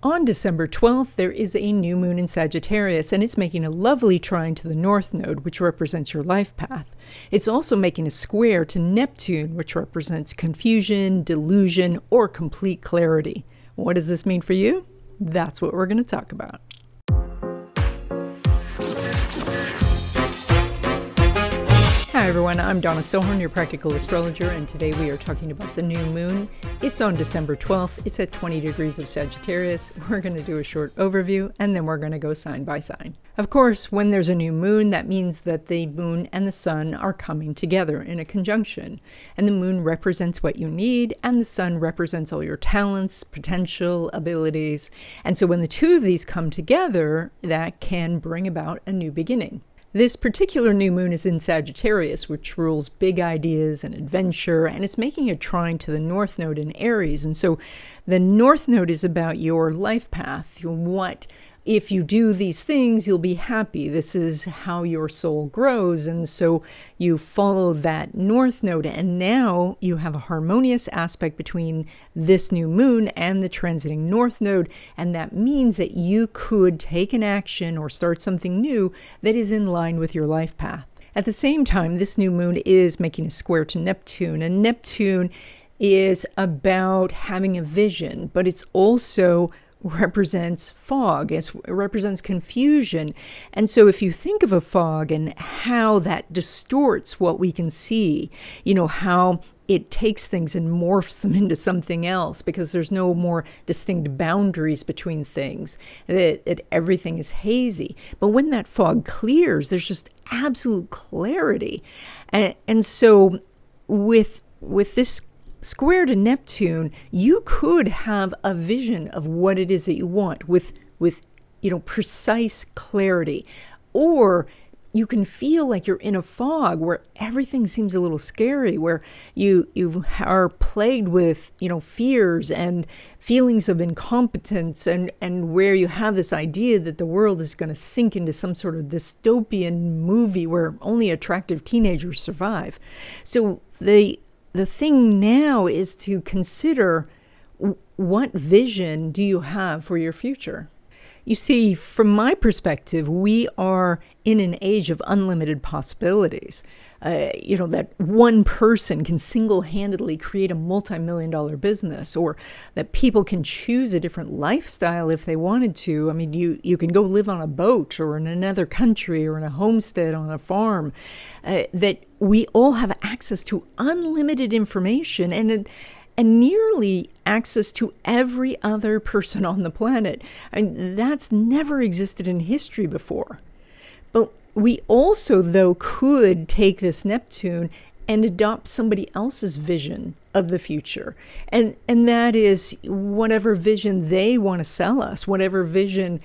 On December 12th, there is a new moon in Sagittarius, and it's making a lovely trine to the North Node, which represents your life path. It's also making a square to Neptune, which represents confusion, delusion, or complete clarity. What does this mean for you? That's what we're going to talk about. Hi everyone, I'm Donna Stellhorn, your practical astrologer, and today we are talking about the new moon. It's on December 12th. It's at 20 degrees of Sagittarius. We're going to do a short overview, and then we're going to go sign by sign. Of course, when there's a new moon, that means that the moon and the sun are coming together in a conjunction. And the moon represents what you need, and the sun represents all your talents, potential, abilities. And so when the two of these come together, that can bring about a new beginning. This particular new moon is in Sagittarius, which rules big ideas and adventure, and it's making a trine to the North Node in Aries. And so the North Node is about your life path. If you do these things, you'll be happy. This is how your soul grows. And so you follow that North Node. And now you have a harmonious aspect between this new moon and the transiting North Node. And that means that you could take an action or start something new that is in line with your life path. At the same time, this new moon is making a square to Neptune. And Neptune is about having a vision, but it's also represents fog, it represents confusion. And so if you think of a fog and how that distorts what we can see, how it takes things and morphs them into something else because there's no more distinct boundaries between things, that everything is hazy. But when that fog clears, there's just absolute clarity. And so with this square to Neptune, you could have a vision of what it is that you want with precise clarity. Or you can feel like you're in a fog where everything seems a little scary, where you are plagued with, fears and feelings of incompetence, and where you have this idea that the world is going to sink into some sort of dystopian movie where only attractive teenagers survive. So the thing now is to consider, what vision do you have for your future? You see, from my perspective, we are in an age of unlimited possibilities. That one person can single-handedly create a multi-million-dollar business, or that people can choose a different lifestyle if they wanted to. I mean, you can go live on a boat or in another country or in a homestead on a farm. That we all have access to unlimited information and nearly access to every other person on the planet. That's never existed in history before. But we also, though, could take this Neptune and adopt somebody else's vision of the future. And that is whatever vision they want to sell us, whatever vision,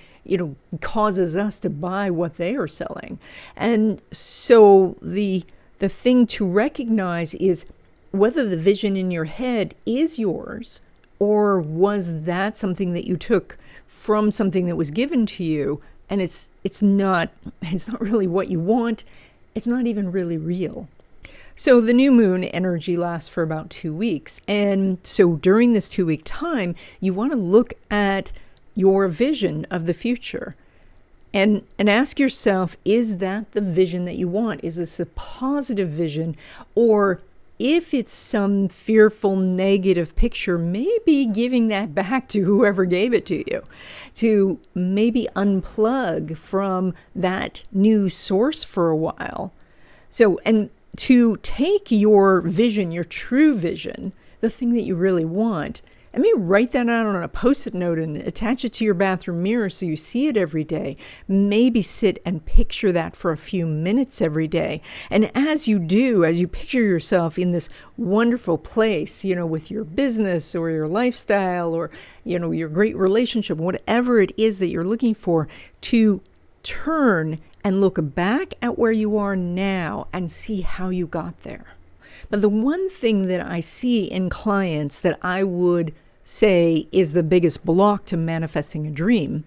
causes us to buy what they are selling. And so the thing to recognize is whether the vision in your head is yours, or was that something that you took from something that was given to you, and it's not really what you want. It's not even really real. So the new moon energy lasts for about 2 weeks. And so during this 2-week time, you want to look at your vision of the future and ask yourself, is that the vision that you want? Is this a positive vision? Or if it's some fearful, negative picture, maybe giving that back to whoever gave it to you, to maybe unplug from that new source for a while. So, and to take your vision, your true vision, the thing that you really want, and maybe write that out on a Post-it note and attach it to your bathroom mirror so you see it every day. Maybe sit and picture that for a few minutes every day. And as you picture yourself in this wonderful place, with your business or your lifestyle or, your great relationship, whatever it is that you're looking for, to turn and look back at where you are now and see how you got there. But the one thing that I see in clients that I would say is the biggest block to manifesting a dream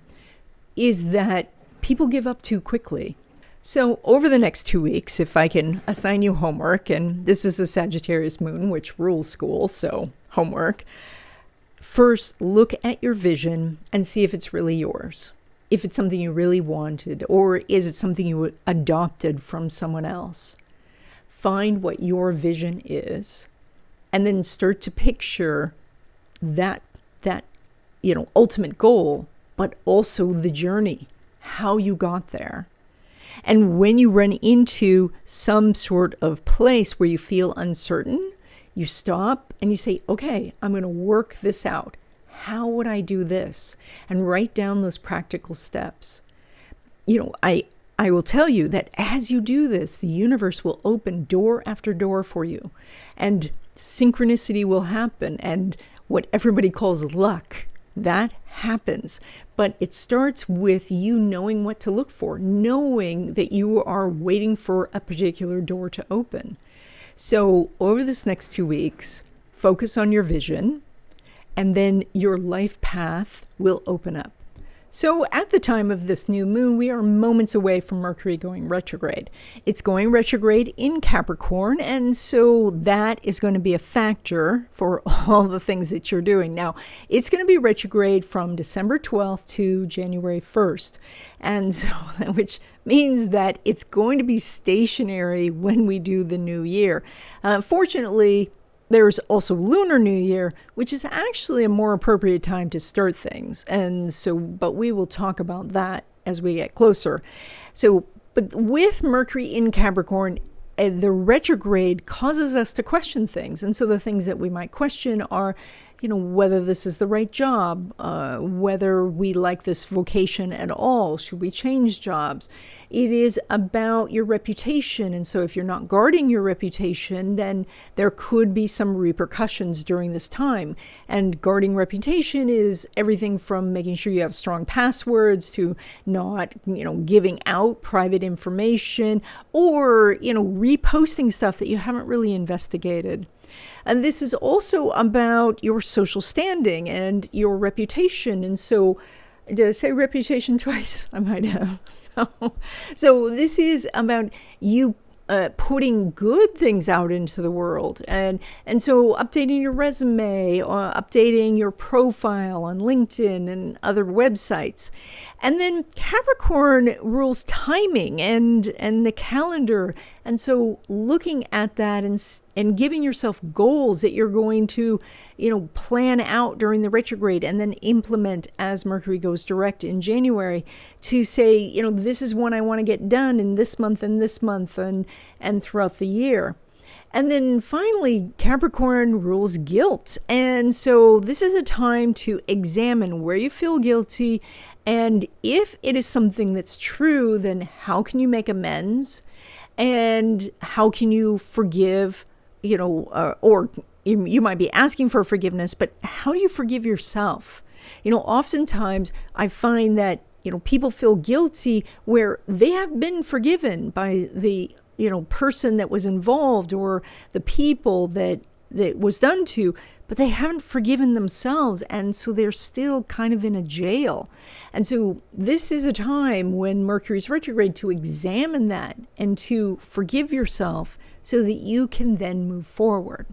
is that people give up too quickly. So over the next 2 weeks, if I can assign you homework, and this is a Sagittarius moon, which rules school, so homework, first look at your vision and see if it's really yours. If it's something you really wanted, or is it something you adopted from someone else? Find what your vision is, and then start to picture that ultimate goal, but also the journey, how you got there. And when you run into some sort of place where you feel uncertain, you stop and you say, okay, I'm going to work this out. How would I do this? And write down those practical steps. I will tell you that as you do this, the universe will open door after door for you, and synchronicity will happen, and what everybody calls luck, that happens. But it starts with you knowing what to look for, knowing that you are waiting for a particular door to open. So over this next 2 weeks, focus on your vision, and then your life path will open up. So at the time of this new moon, we are moments away from Mercury going retrograde. It's going retrograde in Capricorn, and so that is going to be a factor for all the things that you're doing. Now, it's going to be retrograde from December 12th to January 1st, and so which means that it's going to be stationary when we do the new year. Fortunately, there's also Lunar New Year, which is actually a more appropriate time to start things. And so, but we will talk about that as we get closer. So, but with Mercury in Capricorn, the retrograde causes us to question things. And so the things that we might question are, whether this is the right job, whether we like this vocation at all, should we change jobs? It is about your reputation. And so if you're not guarding your reputation, then there could be some repercussions during this time. And guarding reputation is everything from making sure you have strong passwords to not, giving out private information, or, reposting stuff that you haven't really investigated. And this is also about your social standing and your reputation. And so, did I say reputation twice? I might have. So this is about you putting good things out into the world. And so updating your resume, updating your profile on LinkedIn and other websites. And then Capricorn rules timing and the calendar. And so looking at that and giving yourself goals that you're going to, plan out during the retrograde and then implement as Mercury goes direct in January to say, this is what I want to get done in this month and throughout the year. And then finally, Capricorn rules guilt. And so this is a time to examine where you feel guilty. And if it is something that's true, then how can you make amends? And how can you forgive, or you might be asking for forgiveness, but how do you forgive yourself? Oftentimes I find that, people feel guilty where they have been forgiven by the, person that was involved or the people that was done to, but they haven't forgiven themselves. And so they're still kind of in a jail. And so this is a time when Mercury's retrograde to examine that and to forgive yourself so that you can then move forward.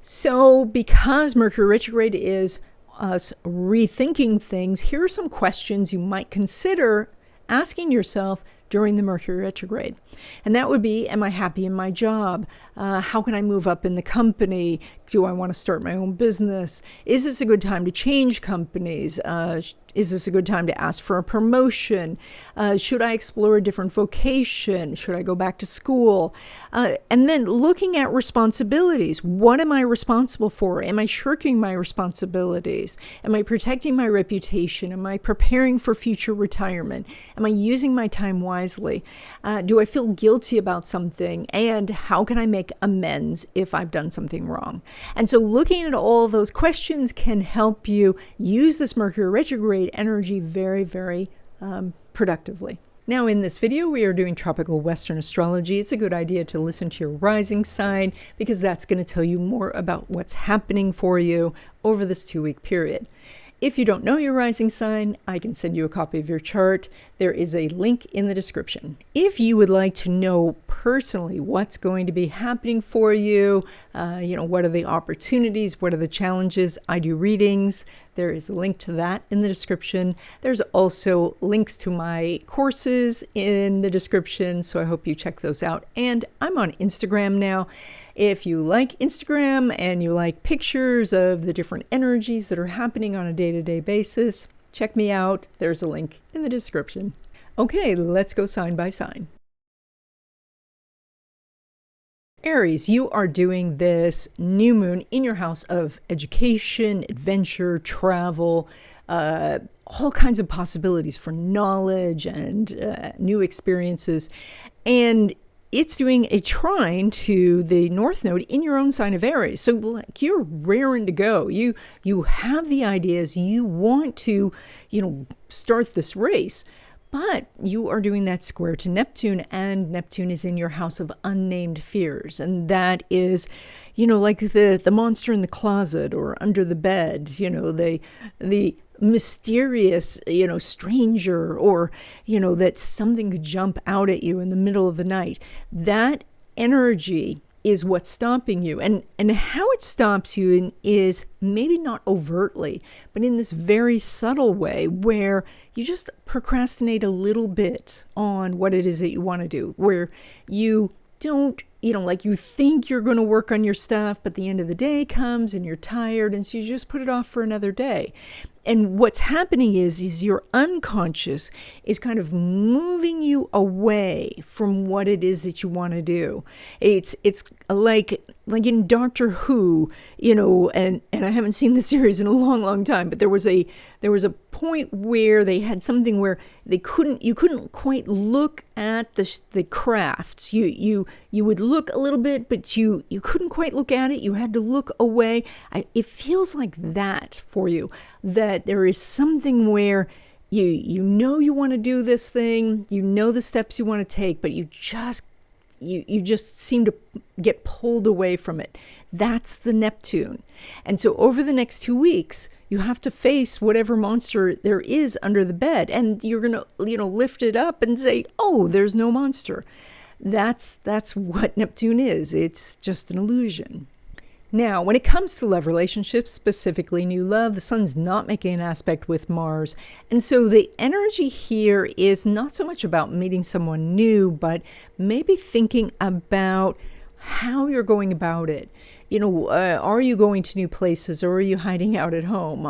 So because Mercury retrograde is us rethinking things, here are some questions you might consider asking yourself during the Mercury retrograde. And that would be, am I happy in my job? How can I move up in the company? Do I want to start my own business? Is this a good time to change companies? Is this a good time to ask for a promotion? Should I explore a different vocation? Should I go back to school? And then looking at responsibilities. What am I responsible for? Am I shirking my responsibilities? Am I protecting my reputation? Am I preparing for future retirement? Am I using my time wisely? Do I feel guilty about something? And how can I make amends if I've done something wrong? And so looking at all those questions can help you use this Mercury retrograde energy very, very productively. Now in this video, we are doing tropical Western astrology. It's a good idea to listen to your rising sign because that's going to tell you more about what's happening for you over this 2-week period. If you don't know your rising sign, I can send you a copy of your chart. There is a link in the description. If you would like to know personally what's going to be happening for you, what are the opportunities, what are the challenges, I do readings. There is a link to that in the description. There's also links to my courses in the description, so I hope you check those out. And I'm on Instagram now. If you like Instagram and you like pictures of the different energies that are happening on a day-to-day basis, check me out. There's a link in the description. Okay, let's go sign by sign. Aries, you are doing this new moon in your house of education, adventure, travel, all kinds of possibilities for knowledge and new experiences. And it's doing a trine to the North Node in your own sign of Aries. So like you're raring to go. You have the ideas. You want to, start this race. But you are doing that square to Neptune, and Neptune is in your house of unnamed fears. And that is, like the monster in the closet or under the bed, the mysterious, stranger, or, that something could jump out at you in the middle of the night. That energy is what's stopping you. And how it stops you is maybe not overtly, but in this very subtle way where you just procrastinate a little bit on what it is that you want to do, where you don't, you think you're going to work on your stuff, but the end of the day comes and you're tired, and so you just put it off for another day. And what's happening is your unconscious is kind of moving you away from what it is that you want to do. It's like in Doctor Who, and I haven't seen the series in a long, long time, but there was a point where they had something where you couldn't quite look at the crafts. You would look a little bit, but you couldn't quite look at it. You had to look away. It feels like that for you, that there is something where you want to do this thing, the steps you want to take, but you just seem to get pulled away from it. That's the Neptune. And so over the next 2 weeks, you have to face whatever monster there is under the bed, and you're going to, lift it up and say, oh, there's no monster. That's what Neptune is. It's just an illusion. Now, when it comes to love relationships, specifically new love, the sun's not making an aspect with Mars. And so the energy here is not so much about meeting someone new, but maybe thinking about how you're going about it. Are you going to new places, or are you hiding out at home?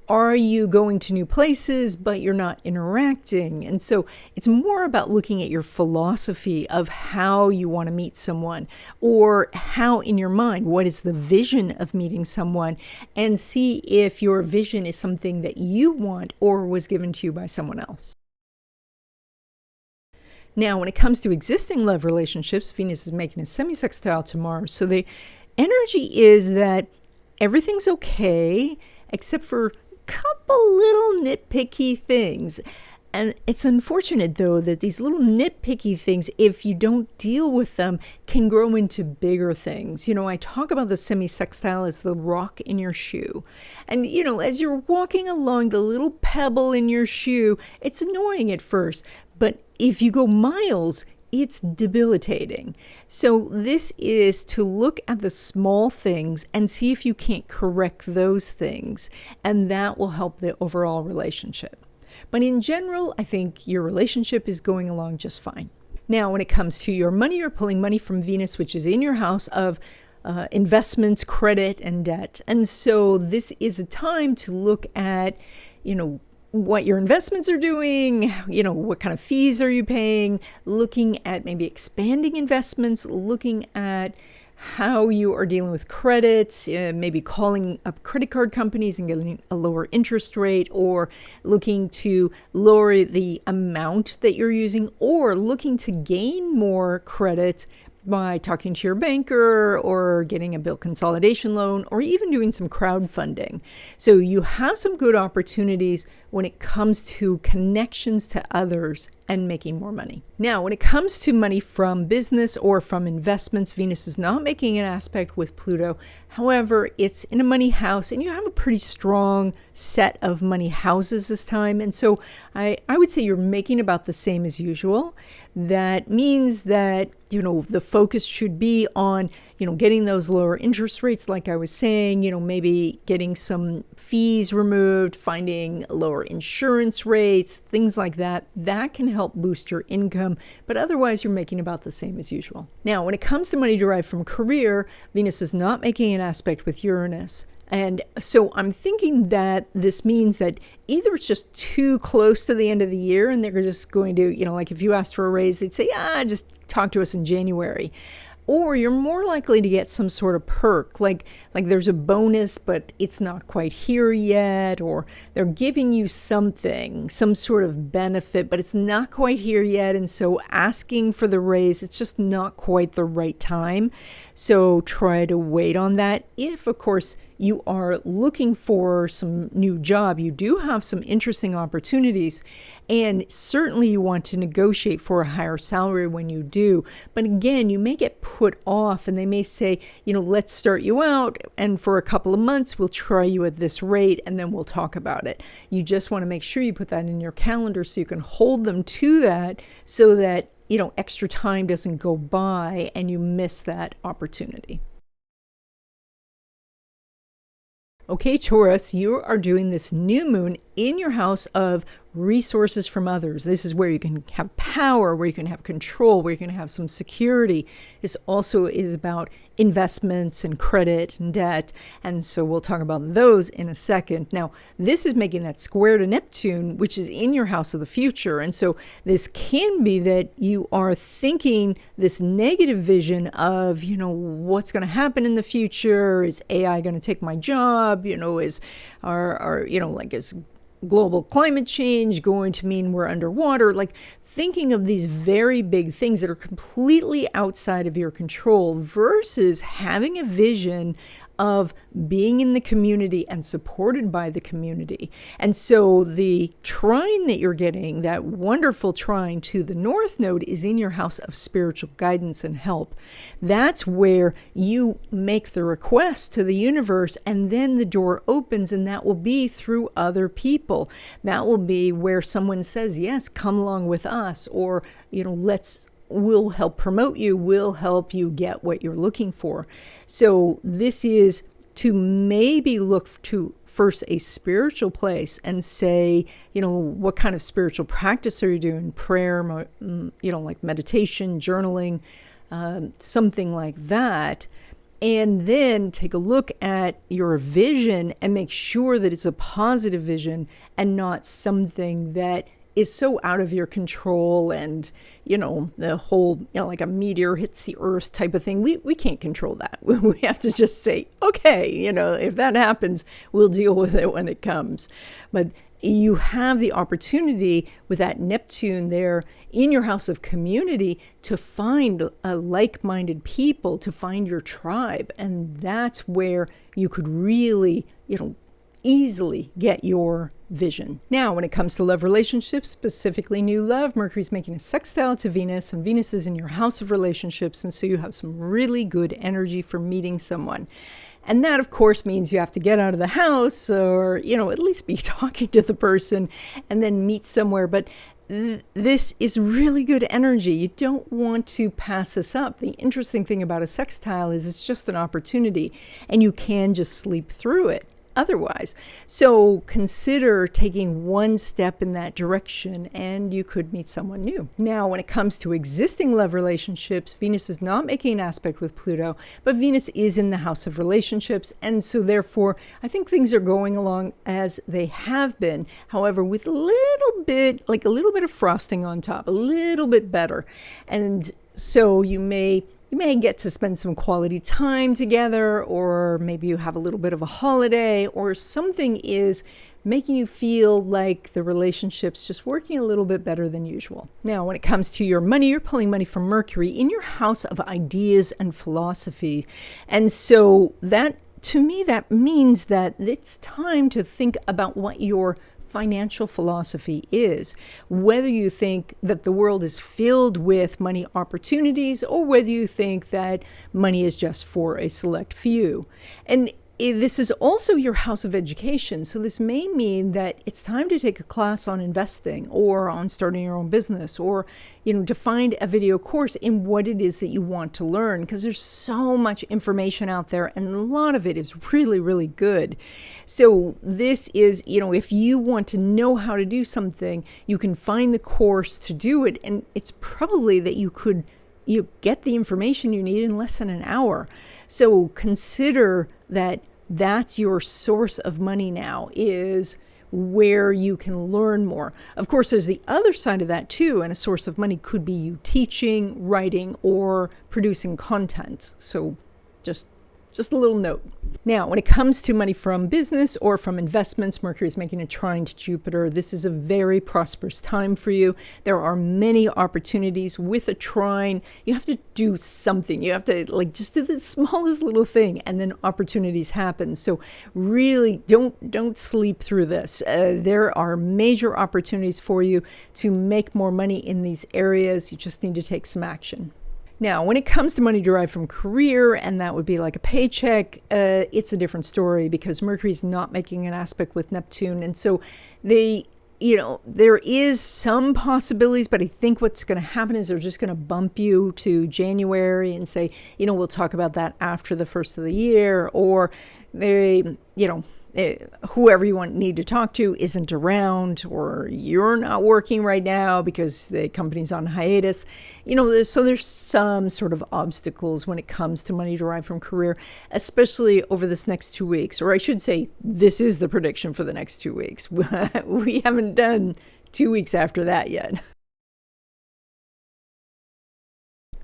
Are you going to new places, but you're not interacting? And so it's more about looking at your philosophy of how you want to meet someone, or how in your mind, what is the vision of meeting someone, and see if your vision is something that you want or was given to you by someone else. Now, when it comes to existing love relationships, Venus is making a semi-sextile to Mars. So the energy is that everything's okay, except for couple little nitpicky things. And it's unfortunate, though, that these little nitpicky things, if you don't deal with them, can grow into bigger things. I talk about the semi-sextile as the rock in your shoe. And, as you're walking along, the little pebble in your shoe, it's annoying at first. But if you go miles, it's debilitating. So this is to look at the small things and see if you can't correct those things, and that will help the overall relationship. But in general, I think your relationship is going along just fine. Now, when it comes to your money, you're pulling money from Venus, which is in your house of investments, credit, and debt. And so this is a time to look at, what your investments are doing, what kind of fees are you paying, looking at maybe expanding investments, looking at how you are dealing with credits, maybe calling up credit card companies and getting a lower interest rate, or looking to lower the amount that you're using, or looking to gain more credit by talking to your banker or getting a bill consolidation loan, or even doing some crowdfunding. So you have some good opportunities when it comes to connections to others and making more money. Now, when it comes to money from business or from investments, Venus is not making an aspect with Pluto. However, it's in a money house and you have a pretty strong set of money houses this time. And so I would say you're making about the same as usual. That means that, the focus should be on, getting those lower interest rates, like I was saying, maybe getting some fees removed, finding lower insurance rates, things like that. That can help boost your income, but otherwise you're making about the same as usual. Now, when it comes to money derived from career, Venus is not making an aspect with Uranus. And so I'm thinking that this means that either it's just too close to the end of the year and they're just going to, like if you asked for a raise, they'd say, just talk to us in January. Or you're more likely to get some sort of perk, like there's a bonus, but it's not quite here yet, or they're giving you something, some sort of benefit, but it's not quite here yet. And so asking for the raise, it's just not quite the right time. So try to wait on that. If, of course, you are looking for some new job, you do have some interesting opportunities, and certainly you want to negotiate for a higher salary when you do. But again, you may get put off and they may say, let's start you out and for a couple of months we'll try you at this rate and then we'll talk about it. You just want to make sure you put that in your calendar so you can hold them to that, so that extra time doesn't go by and you miss that opportunity. Okay, Taurus, you are doing this new moon in your house of resources from others. This is where you can have power, where you can have control, where you can have some security. This also is about investments and credit and debt. And so we'll talk about those in a second. Now, this is making that square to Neptune, which is in your house of the future. And so this can be that you are thinking this negative vision of, what's going to happen in the future? Is AI going to take my job? Is global climate change going to mean we're underwater? Like thinking of these very big things that are completely outside of your control versus having a vision of being in the community and supported by the community. And so the trine that you're getting, that wonderful trine to the North Node, is in your house of spiritual guidance and help. That's where you make the request to the universe and then the door opens, and that will be through other people. That will be where someone says, yes, come along with us, or, we'll help promote you, we'll help you get what you're looking for. So this is to maybe look to first a spiritual place and say, what kind of spiritual practice are you doing? Prayer, like meditation, journaling, something like that. And then take a look at your vision and make sure that it's a positive vision and not something that is so out of your control and, the whole, like a meteor hits the earth type of thing. We can't control that. We have to just say, okay, if that happens, we'll deal with it when it comes. But you have the opportunity with that Neptune there in your house of community to find like-minded people, to find your tribe. And that's where you could really, easily get your vision. Now, when it comes to love relationships, specifically new love, Mercury's making a sextile to Venus, and Venus is in your house of relationships, and so you have some really good energy for meeting someone. And that, of course, means you have to get out of the house or, at least be talking to the person and then meet somewhere. But this is really good energy. You don't want to pass this up. The interesting thing about a sextile is it's just an opportunity, and you can just sleep through it otherwise. So consider taking one step in that direction and you could meet someone new. Now, when it comes to existing love relationships, Venus is not making an aspect with Pluto, but Venus is in the house of relationships. And so therefore, I think things are going along as they have been. However, with a little bit of frosting on top, a little bit better. And so you may get to spend some quality time together, or maybe you have a little bit of a holiday, or something is making you feel like the relationship's just working a little bit better than usual. Now, when it comes to your money, you're pulling money from Mercury in your house of ideas and philosophy. And so that, to me, that means that it's time to think about what your financial philosophy is, whether you think that the world is filled with money opportunities or whether you think that money is just for a select few. And this is also your house of education. So this may mean that it's time to take a class on investing or on starting your own business, or, to find a video course in what it is that you want to learn, because there's so much information out there and a lot of it is really, really good. So this is, if you want to know how to do something, you can find the course to do it. And it's probably that you get the information you need in less than an hour. So consider that that's your source of money now, is where you can learn more. Of course, there's the other side of that too, and a source of money could be you teaching, writing, or producing content. So just a little note. Now, when it comes to money from business or from investments, Mercury is making a trine to Jupiter. This is a very prosperous time for you. There are many opportunities with a trine. You have to do something. You have to just do the smallest little thing, and then opportunities happen. So really don't sleep through this. There are major opportunities for you to make more money in these areas. You just need to take some action. Now, when it comes to money derived from career, and that would be like a paycheck, it's a different story because Mercury is not making an aspect with Neptune. And so there is some possibilities, but I think what's going to happen is they're just going to bump you to January and say, we'll talk about that after the first of the year, or whoever you need to talk to isn't around, or you're not working right now because the company's on hiatus. So there's some sort of obstacles when it comes to money derived from career, especially over this next 2 weeks. Or I should say, this is the prediction for the next 2 weeks. We haven't done 2 weeks after that yet.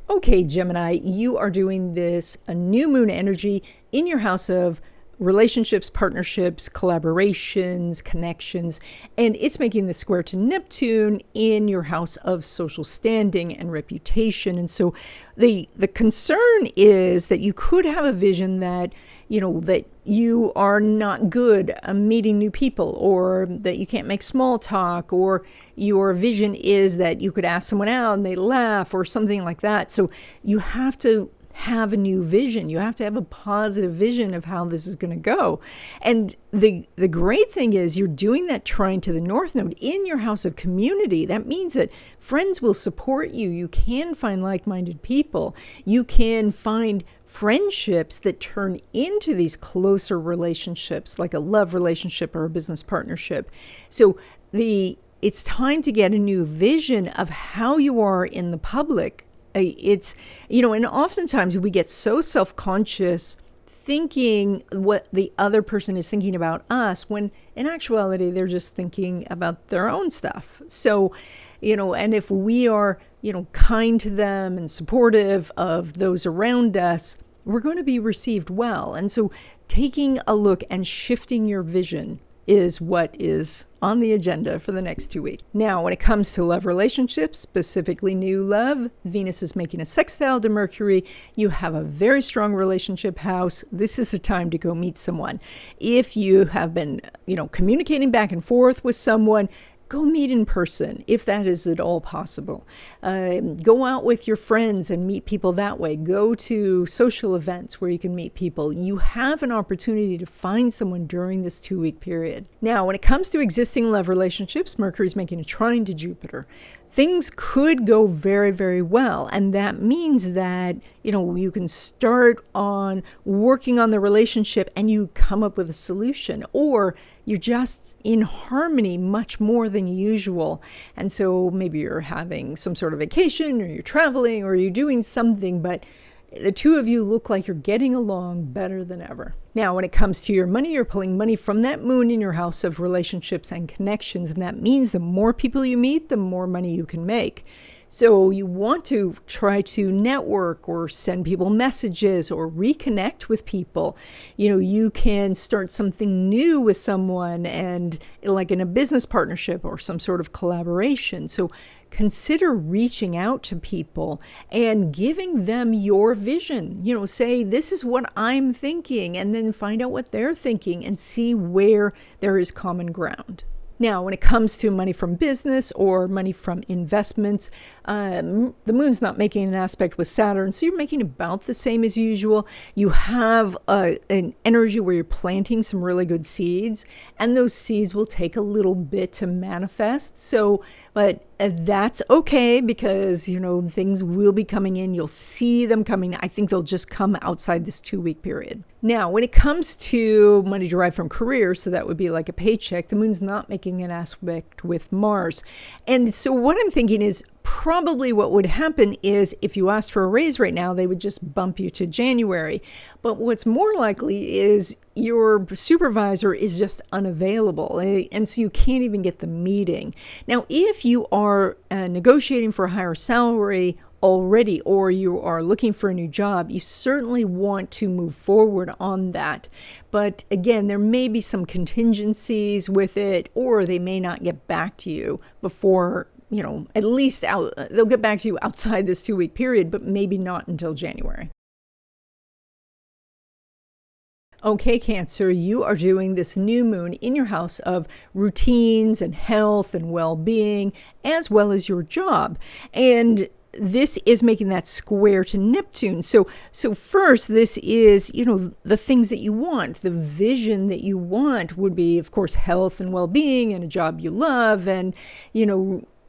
Okay, Gemini, you are doing a new moon energy in your house of relationships, partnerships, collaborations, connections, and it's making the square to Neptune in your house of social standing and reputation. And so the concern is that you could have a vision that that you are not good at meeting new people, or that you can't make small talk, or your vision is that you could ask someone out and they laugh, or something like that. So you have to have a new vision. You have to have a positive vision of how this is going to go. And the great thing is you're doing that trine to the North Node in your house of community. That means that friends will support you. You can find like-minded people. You can find friendships that turn into these closer relationships, like a love relationship or a business partnership. So it's time to get a new vision of how you are in the public. It's, and oftentimes we get so self-conscious thinking what the other person is thinking about us, when in actuality, they're just thinking about their own stuff. So, and if we are, kind to them and supportive of those around us, we're going to be received well. And so taking a look and shifting your vision is what is on the agenda for the next 2 weeks. Now, when it comes to love relationships, specifically new love, Venus is making a sextile to Mercury. You have a very strong relationship house. This is the time to go meet someone. If you have been, communicating back and forth with someone, go meet in person, if that is at all possible. Go out with your friends and meet people that way. Go to social events where you can meet people. You have an opportunity to find someone during this 2 week period. Now, when it comes to existing love relationships, Mercury is making a trine to Jupiter. Things could go very, very well. And that means that, you can start on working on the relationship and you come up with a solution, or you're just in harmony much more than usual. And so maybe you're having some sort of vacation, or you're traveling, or you're doing something, but the two of you look like you're getting along better than ever. Now, when it comes to your money, you're pulling money from that moon in your house of relationships and connections. And that means the more people you meet, the more money you can make. So you want to try to network or send people messages or reconnect with people. You can start something new with someone, and like in a business partnership or some sort of collaboration. So consider reaching out to people and giving them your vision. Say, this is what I'm thinking, and then find out what they're thinking and see where there is common ground. Now, when it comes to money from business or money from investments, the moon's not making an aspect with Saturn, so you're making about the same as usual. You have an energy where you're planting some really good seeds, and those seeds will take a little bit to manifest. So, but that's okay, because, things will be coming in. You'll see them coming. I think they'll just come outside this 2-week period. Now, when it comes to money derived from career, so that would be like a paycheck, the moon's not making an aspect with Mars. And so what I'm thinking is probably what would happen is if you asked for a raise right now, they would just bump you to January. But what's more likely is your supervisor is just unavailable, and so you can't even get the meeting. Now, if you are negotiating for a higher salary already, or you are looking for a new job, you certainly want to move forward on that. But again, there may be some contingencies with it, or they may not get back to you before, at least they'll get back to you outside this 2-week period, but maybe not until January. Okay, Cancer, you are doing this new moon in your house of routines and health and well-being, as well as your job. And this is making that square to Neptune. So first, this is, the things that you want, the vision that you want would be, of course, health and well-being and a job you love, and,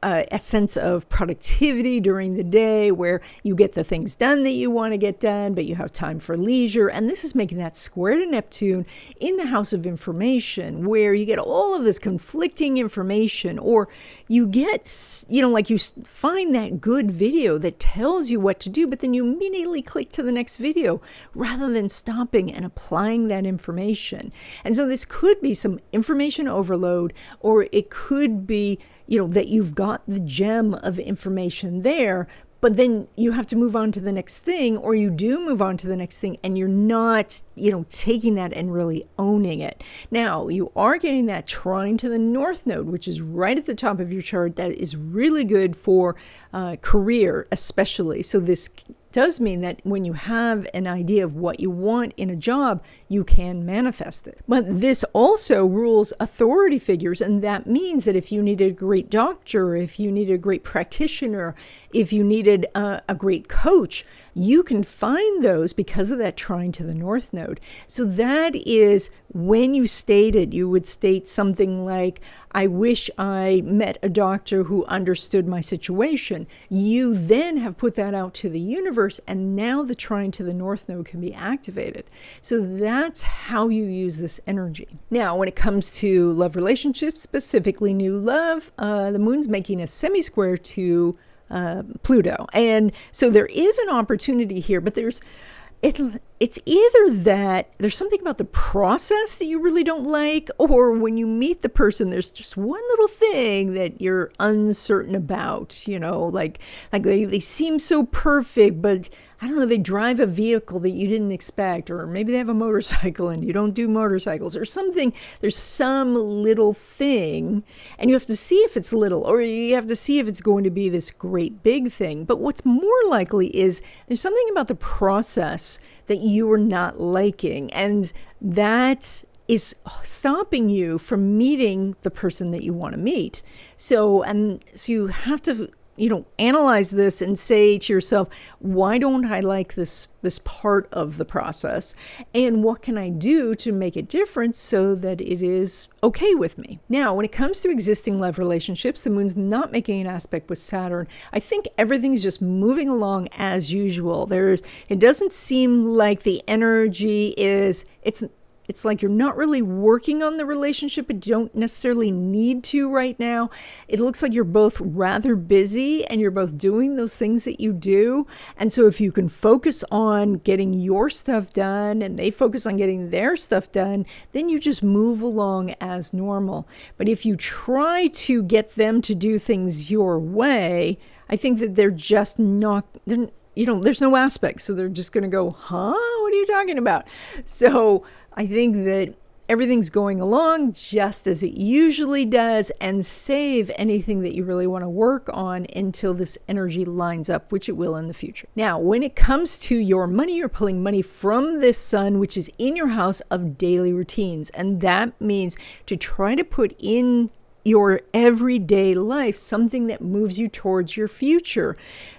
a sense of productivity during the day where you get the things done that you want to get done, but you have time for leisure. And this is making that square to Neptune in the house of information, where you get all of this conflicting information, or you get, you find that good video that tells you what to do, but then you immediately click to the next video rather than stopping and applying that information. And so this could be some information overload, or it could be that you've got the gem of information there, but then you have to move on to the next thing, or you do move on to the next thing, and you're not, taking that and really owning it. Now, you are getting that trine to the North Node, which is right at the top of your chart. That is really good for career, especially. So this does mean that when you have an idea of what you want in a job, you can manifest it. But this also rules authority figures, and that means that if you needed a great doctor, if you needed a great practitioner, if you needed a great coach, you can find those because of that trine to the North Node. So that is when you state it, you would state something like, I wish I met a doctor who understood my situation. You then have put that out to the universe, and now the trine to the North Node can be activated. So that's how you use this energy. Now, when it comes to love relationships, specifically new love, the moon's making a semi-square to Pluto. And so there is an opportunity here, but it's either that there's something about the process that you really don't like, or when you meet the person, there's just one little thing that you're uncertain about, like they seem so perfect, but I don't know, they drive a vehicle that you didn't expect, or maybe they have a motorcycle and you don't do motorcycles or something. There's some little thing, and you have to see if it's little, or you have to see if it's going to be this great big thing. But what's more likely is there's something about the process that you are not liking, and that is stopping you from meeting the person that you want to meet. So you have to analyze this and say to yourself, why don't I like this part of the process? And what can I do to make a difference so that it is okay with me? Now, when it comes to existing love relationships, the moon's not making an aspect with Saturn. I think everything's just moving along as usual. It doesn't seem like the energy it's like you're not really working on the relationship, but you don't necessarily need to right now. It looks like you're both rather busy and you're both doing those things that you do. And so if you can focus on getting your stuff done and they focus on getting their stuff done, then you just move along as normal. But if you try to get them to do things your way, I think that they're just not, there's no aspect. So they're just going to go, huh? What are you talking about? So I think that everything's going along just as it usually does, and save anything that you really want to work on until this energy lines up, which it will in the future. Now, when it comes to your money, you're pulling money from this sun, which is in your house of daily routines. And that means to try to put in your everyday life, something that moves you towards your future.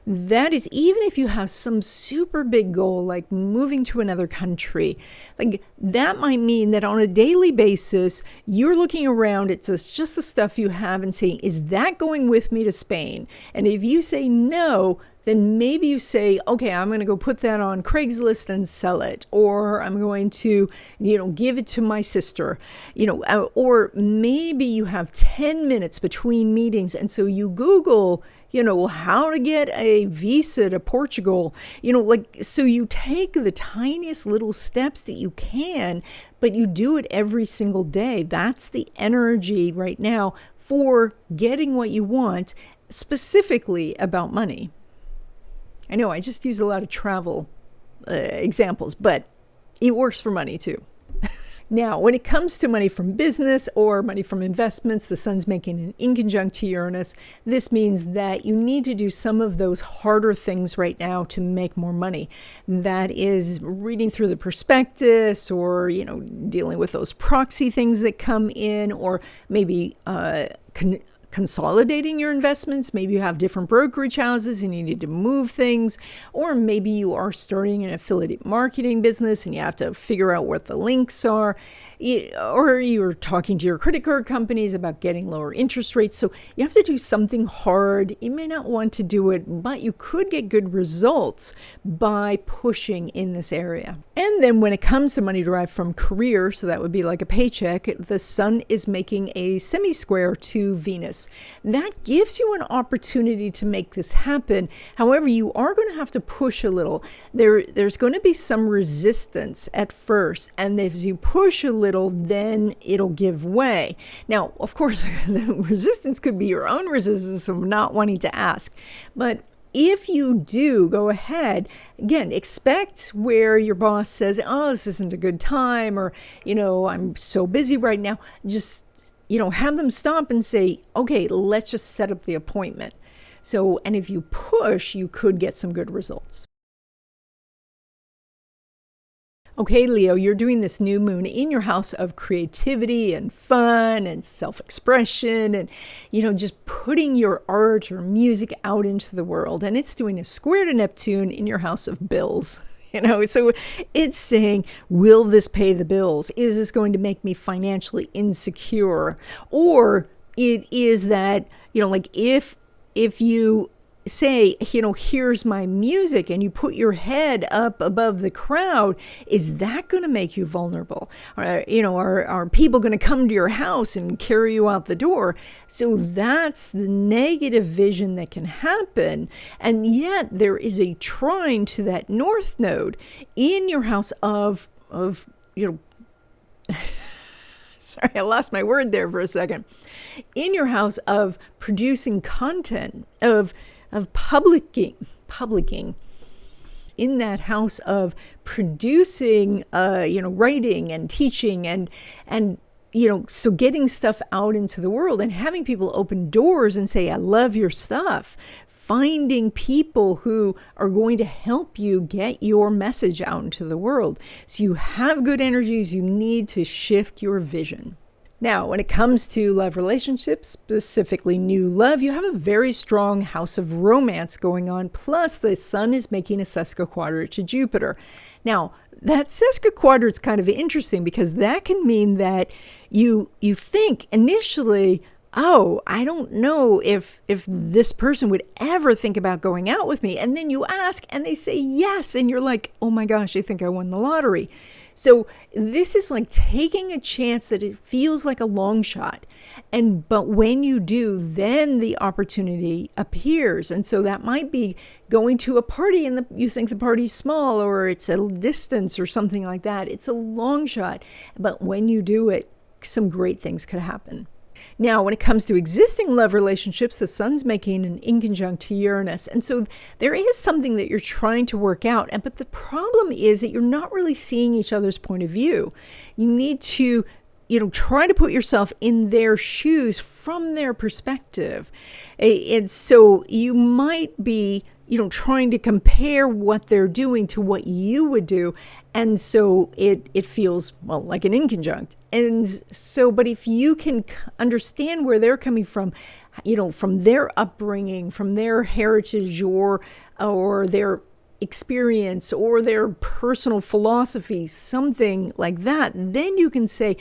That is, even if you have some super big goal, like moving to another country, like that might mean that on a daily basis, you're looking around at just the stuff you have and saying, is that going with me to Spain? And if you say no, then maybe you say, okay, I'm going to go put that on Craigslist and sell it, or I'm going to, give it to my sister, or maybe you have 10 minutes between meetings. And so you Google, how to get a visa to Portugal, so you take the tiniest little steps that you can, but you do it every single day. That's the energy right now for getting what you want, specifically about money. I know I just use a lot of travel examples, but it works for money too. Now, when it comes to money from business or money from investments, the sun's making an inconjunct to Uranus. This means that you need to do some of those harder things right now to make more money. That is reading through the prospectus, or, dealing with those proxy things that come in, or maybe consolidating your investments. Maybe you have different brokerage houses and you need to move things, or maybe you are starting an affiliate marketing business and you have to figure out what the links are, or you're talking to your credit card companies about getting lower interest rates. So you have to do something hard. You may not want to do it, but you could get good results by pushing in this area. And then when it comes to money derived from career, so that would be like a paycheck, the sun is making a semi-square to Venus. That gives you an opportunity to make this happen. However, you are going to have to push a little. There's going to be some resistance at first, and as you push a little, then it'll give way. Now, of course, the resistance could be your own resistance of not wanting to ask. But if you do go ahead, again, expect where your boss says, oh, this isn't a good time, or, I'm so busy right now. Just, have them stop and say, okay, let's just set up the appointment. So, and if you push, you could get some good results. Okay, Leo, you're doing this new moon in your house of creativity and fun and self-expression and, just putting your art or music out into the world. And it's doing a square to Neptune in your house of bills. So it's saying, will this pay the bills? Is this going to make me financially insecure? Or it is that, if you say, here's my music, and you put your head up above the crowd, is that going to make you vulnerable? Are people going to come to your house and carry you out the door? So that's the negative vision that can happen. And yet there is a trine to that north node in your house of sorry, I lost my word there for a second. In your house of producing content, of publicing, in that house of producing, writing and teaching and so getting stuff out into the world and having people open doors and say, I love your stuff. Finding people who are going to help you get your message out into the world. So you have good energies, you need to shift your vision. Now, when it comes to love relationships, specifically new love, you have a very strong house of romance going on. Plus, the sun is making a sesquiquadrate to Jupiter. Now, that sesquiquadrate is kind of interesting because that can mean that you think initially, oh, I don't know if this person would ever think about going out with me. And then you ask and they say yes. And you're like, oh my gosh, I think I won the lottery. So this is like taking a chance that it feels like a long shot. But when you do, then the opportunity appears. And so that might be going to a party and you think the party's small or it's at a distance or something like that. It's a long shot. But when you do it, some great things could happen. Now, when it comes to existing love relationships, the sun's making an inconjunct to Uranus. And so there is something that you're trying to work out. But the problem is that you're not really seeing each other's point of view. You need to, try to put yourself in their shoes from their perspective. And so you might be, trying to compare what they're doing to what you would do. And so it feels, well, like an inconjunct. And so, but if you can understand where they're coming from, from their upbringing, from their heritage, or their experience, or their personal philosophy, something like that, then you can say,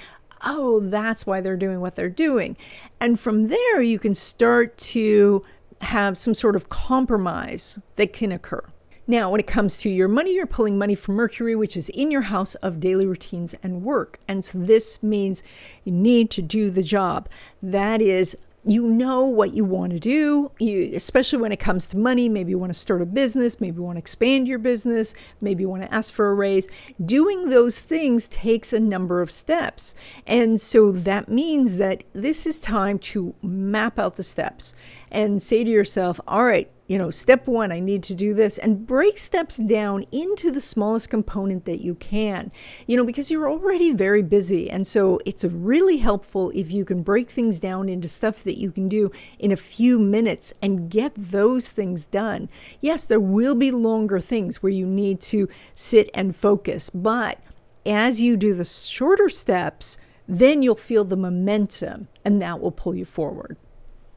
oh, that's why they're doing what they're doing. And from there, you can start to have some sort of compromise that can occur. Now, when it comes to your money, you're pulling money from Mercury, which is in your house of daily routines and work. And so this means you need to do the job. That is, you know what you want to do, especially when it comes to money. Maybe you want to start a business, maybe you want to expand your business, maybe you want to ask for a raise. Doing those things takes a number of steps. And so that means that this is time to map out the steps and say to yourself, all right, step one, I need to do this, and break steps down into the smallest component that you can, because you're already very busy. And so it's really helpful if you can break things down into stuff that you can do in a few minutes and get those things done. Yes, there will be longer things where you need to sit and focus, but as you do the shorter steps, then you'll feel the momentum and that will pull you forward.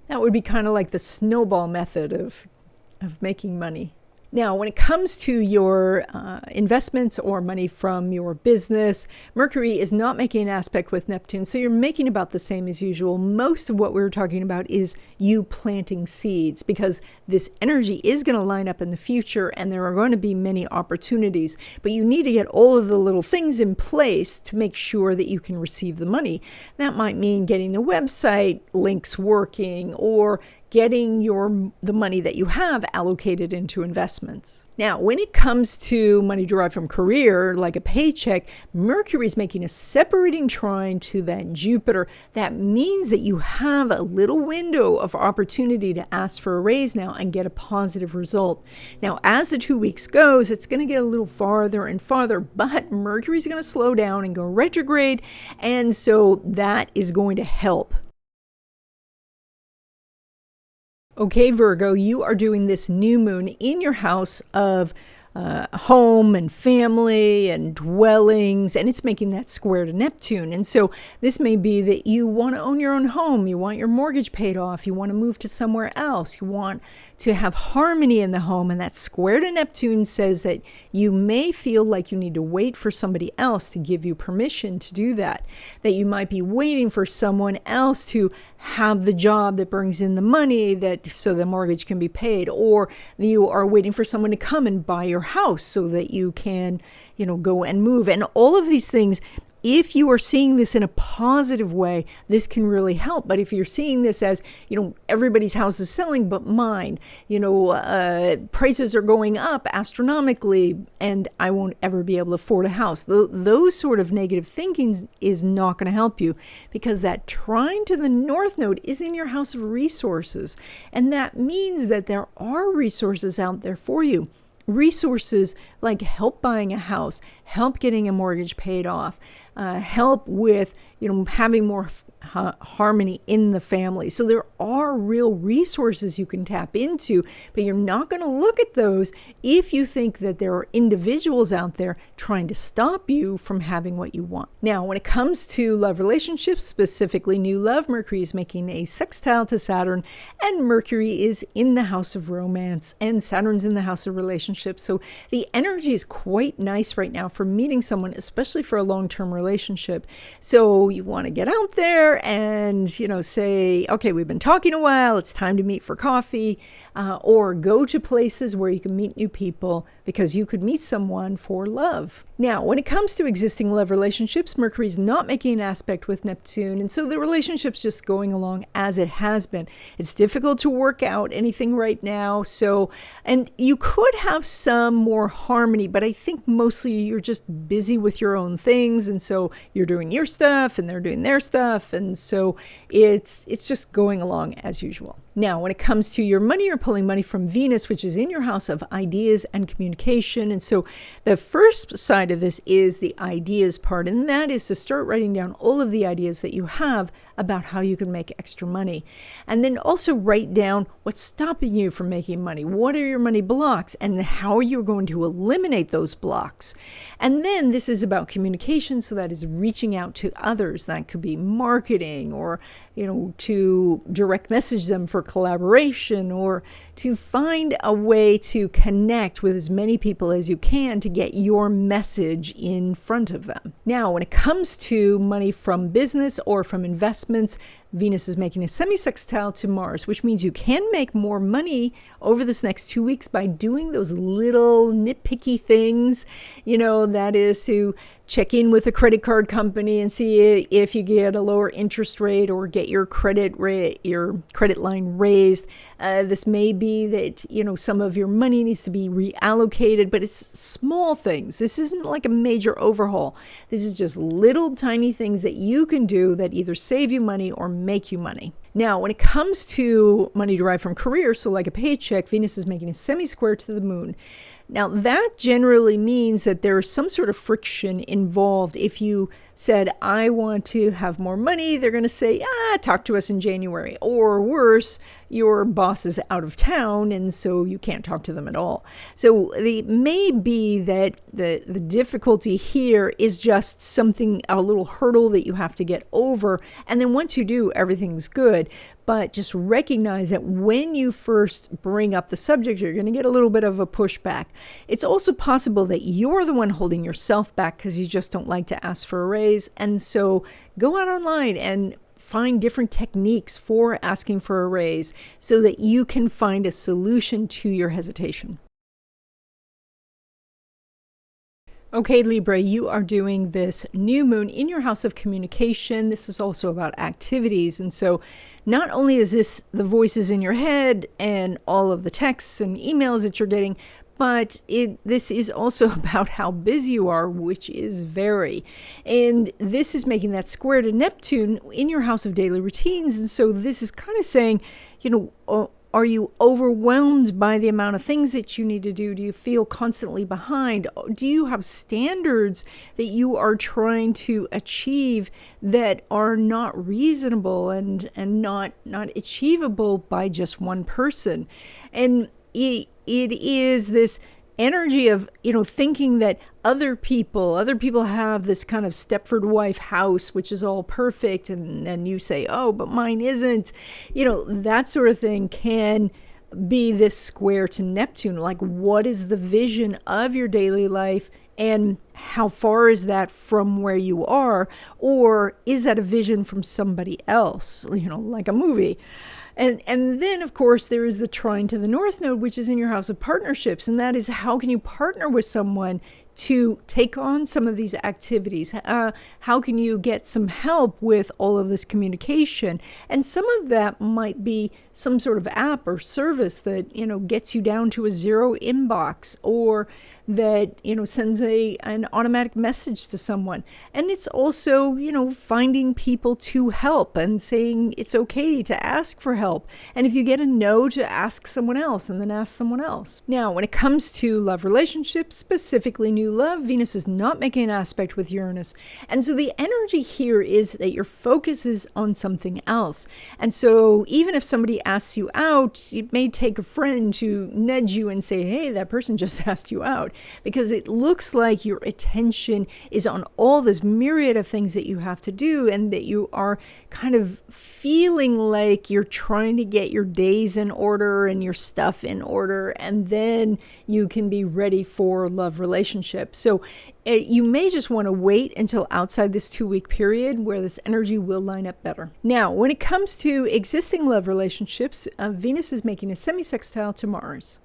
That would be kind of like the snowball method of making money. Now, when it comes to your investments or money from your business, Mercury is not making an aspect with Neptune, so you're making about the same as usual. Most of what we're talking about is you planting seeds, because this energy is going to line up in the future and there are going to be many opportunities. But you need to get all of the little things in place to make sure that you can receive the money. That might mean getting the website links working, or getting the money that you have allocated into investments. Now, when it comes to money derived from career, like a paycheck, Mercury's making a separating trine to that Jupiter. That means that you have a little window of opportunity to ask for a raise now and get a positive result. Now, as the 2 weeks goes, it's going to get a little farther and farther, but Mercury's going to slow down and go retrograde, and so that is going to help. Okay, Virgo, you are doing this new moon in your house of home and family and dwellings, and it's making that square to Neptune. And so this may be that you want to own your own home, you want your mortgage paid off, you want to move to somewhere else, you want to have harmony in the home, and that square to Neptune says that you may feel like you need to wait for somebody else to give you permission to do that you might be waiting for someone else to have the job that brings in the money so the mortgage can be paid, or you are waiting for someone to come and buy your house so that you can, go and move. And all of these things, if you are seeing this in a positive way, this can really help. But if you're seeing this as, everybody's house is selling but mine, prices are going up astronomically and I won't ever be able to afford a house, those sort of negative thinking is not going to help you, because that trine to the North Node is in your house of resources. And that means that there are resources out there for you. Resources like help buying a house, help getting a mortgage paid off, help with having more harmony in the family. So there are real resources you can tap into, but you're not going to look at those if you think that there are individuals out there trying to stop you from having what you want. Now, when it comes to love relationships, specifically new love, Mercury is making a sextile to Saturn, and Mercury is in the house of romance and Saturn's in the house of relationships. So the energy is quite nice right now for meeting someone, especially for a long-term relationship. So you want to get out there and, say, okay, we've been talking a while, it's time to meet for coffee, or go to places where you can meet new people, because you could meet someone for love. Now, when it comes to existing love relationships, Mercury's not making an aspect with Neptune, and so the relationship's just going along as it has been. It's difficult to work out anything right now, and you could have some more harmony, but I think mostly you're just busy with your own things, and so you're doing your stuff and they're doing their stuff, and so it's just going along as usual. Now, when it comes to your money, you're pulling money from Venus, which is in your house of ideas and communication. And so the first side side of this is the ideas part, and that is to start writing down all of the ideas that you have about how you can make extra money. And then also write down what's stopping you from making money. What are your money blocks, and how are you going to eliminate those blocks? And then this is about communication, so that is reaching out to others. That could be marketing, or to direct message them for collaboration, or to find a way to connect with as many people as you can to get your message in front of them. Now, when it comes to money from business or from investments, Venus is making a semi-sextile to Mars, which means you can make more money over this next 2 weeks by doing those little nitpicky things. That is to check in with a credit card company and see if you get a lower interest rate or get your credit line raised. This may be that, some of your money needs to be reallocated, but it's small things. This isn't like a major overhaul. This is just little tiny things that you can do that either save you money or make you money. Now, when it comes to money derived from career, so like a paycheck, Venus is making a semi-square to the moon. Now, that generally means that there is some sort of friction involved. If you said, I want to have more money, they're going to say, talk to us in January. Or worse, your boss is out of town, and so you can't talk to them at all. So it may be that the difficulty here is just a little hurdle that you have to get over. And then once you do, everything's good. But just recognize that when you first bring up the subject, you're going to get a little bit of a pushback. It's also possible that you're the one holding yourself back because you just don't like to ask for a raise. And so go out online and find different techniques for asking for a raise so that you can find a solution to your hesitation. Okay, Libra, you are doing this new moon in your house of communication. This is also about activities. And so not only is this the voices in your head and all of the texts and emails that you're getting, but this is also about how busy you are, which is very. And this is making that square to Neptune in your house of daily routines. And so this is kind of saying, are you overwhelmed by the amount of things that you need to do? Do you feel constantly behind? Do you have standards that you are trying to achieve that are not reasonable and not achievable by just one person? And it is this energy of, thinking that other people have this kind of Stepford wife house, which is all perfect. And then you say, oh, but mine isn't, that sort of thing can be this square to Neptune. Like, what is the vision of your daily life? And how far is that from where you are? Or is that a vision from somebody else, like a movie? And then, of course, there is the trine to the North Node, which is in your house of partnerships. And that is, how can you partner with someone to take on some of these activities? How can you get some help with all of this communication? And some of that might be some sort of app or service that, gets you down to a zero inbox, or that, sends an automatic message to someone. And it's also, finding people to help and saying it's okay to ask for help. And if you get a no, to ask someone else and then ask someone else. Now, when it comes to love relationships, specifically new love, Venus is not making an aspect with Uranus. And so the energy here is that your focus is on something else. And so even if somebody asks you out, it may take a friend to nudge you and say, hey, that person just asked you out. Because it looks like your attention is on all this myriad of things that you have to do, and that you are kind of feeling like you're trying to get your days in order and your stuff in order, and then you can be ready for love relationships. So you may just want to wait until outside this 2-week period where this energy will line up better. Now, when it comes to existing love relationships, Venus is making a semi-sextile to Mars.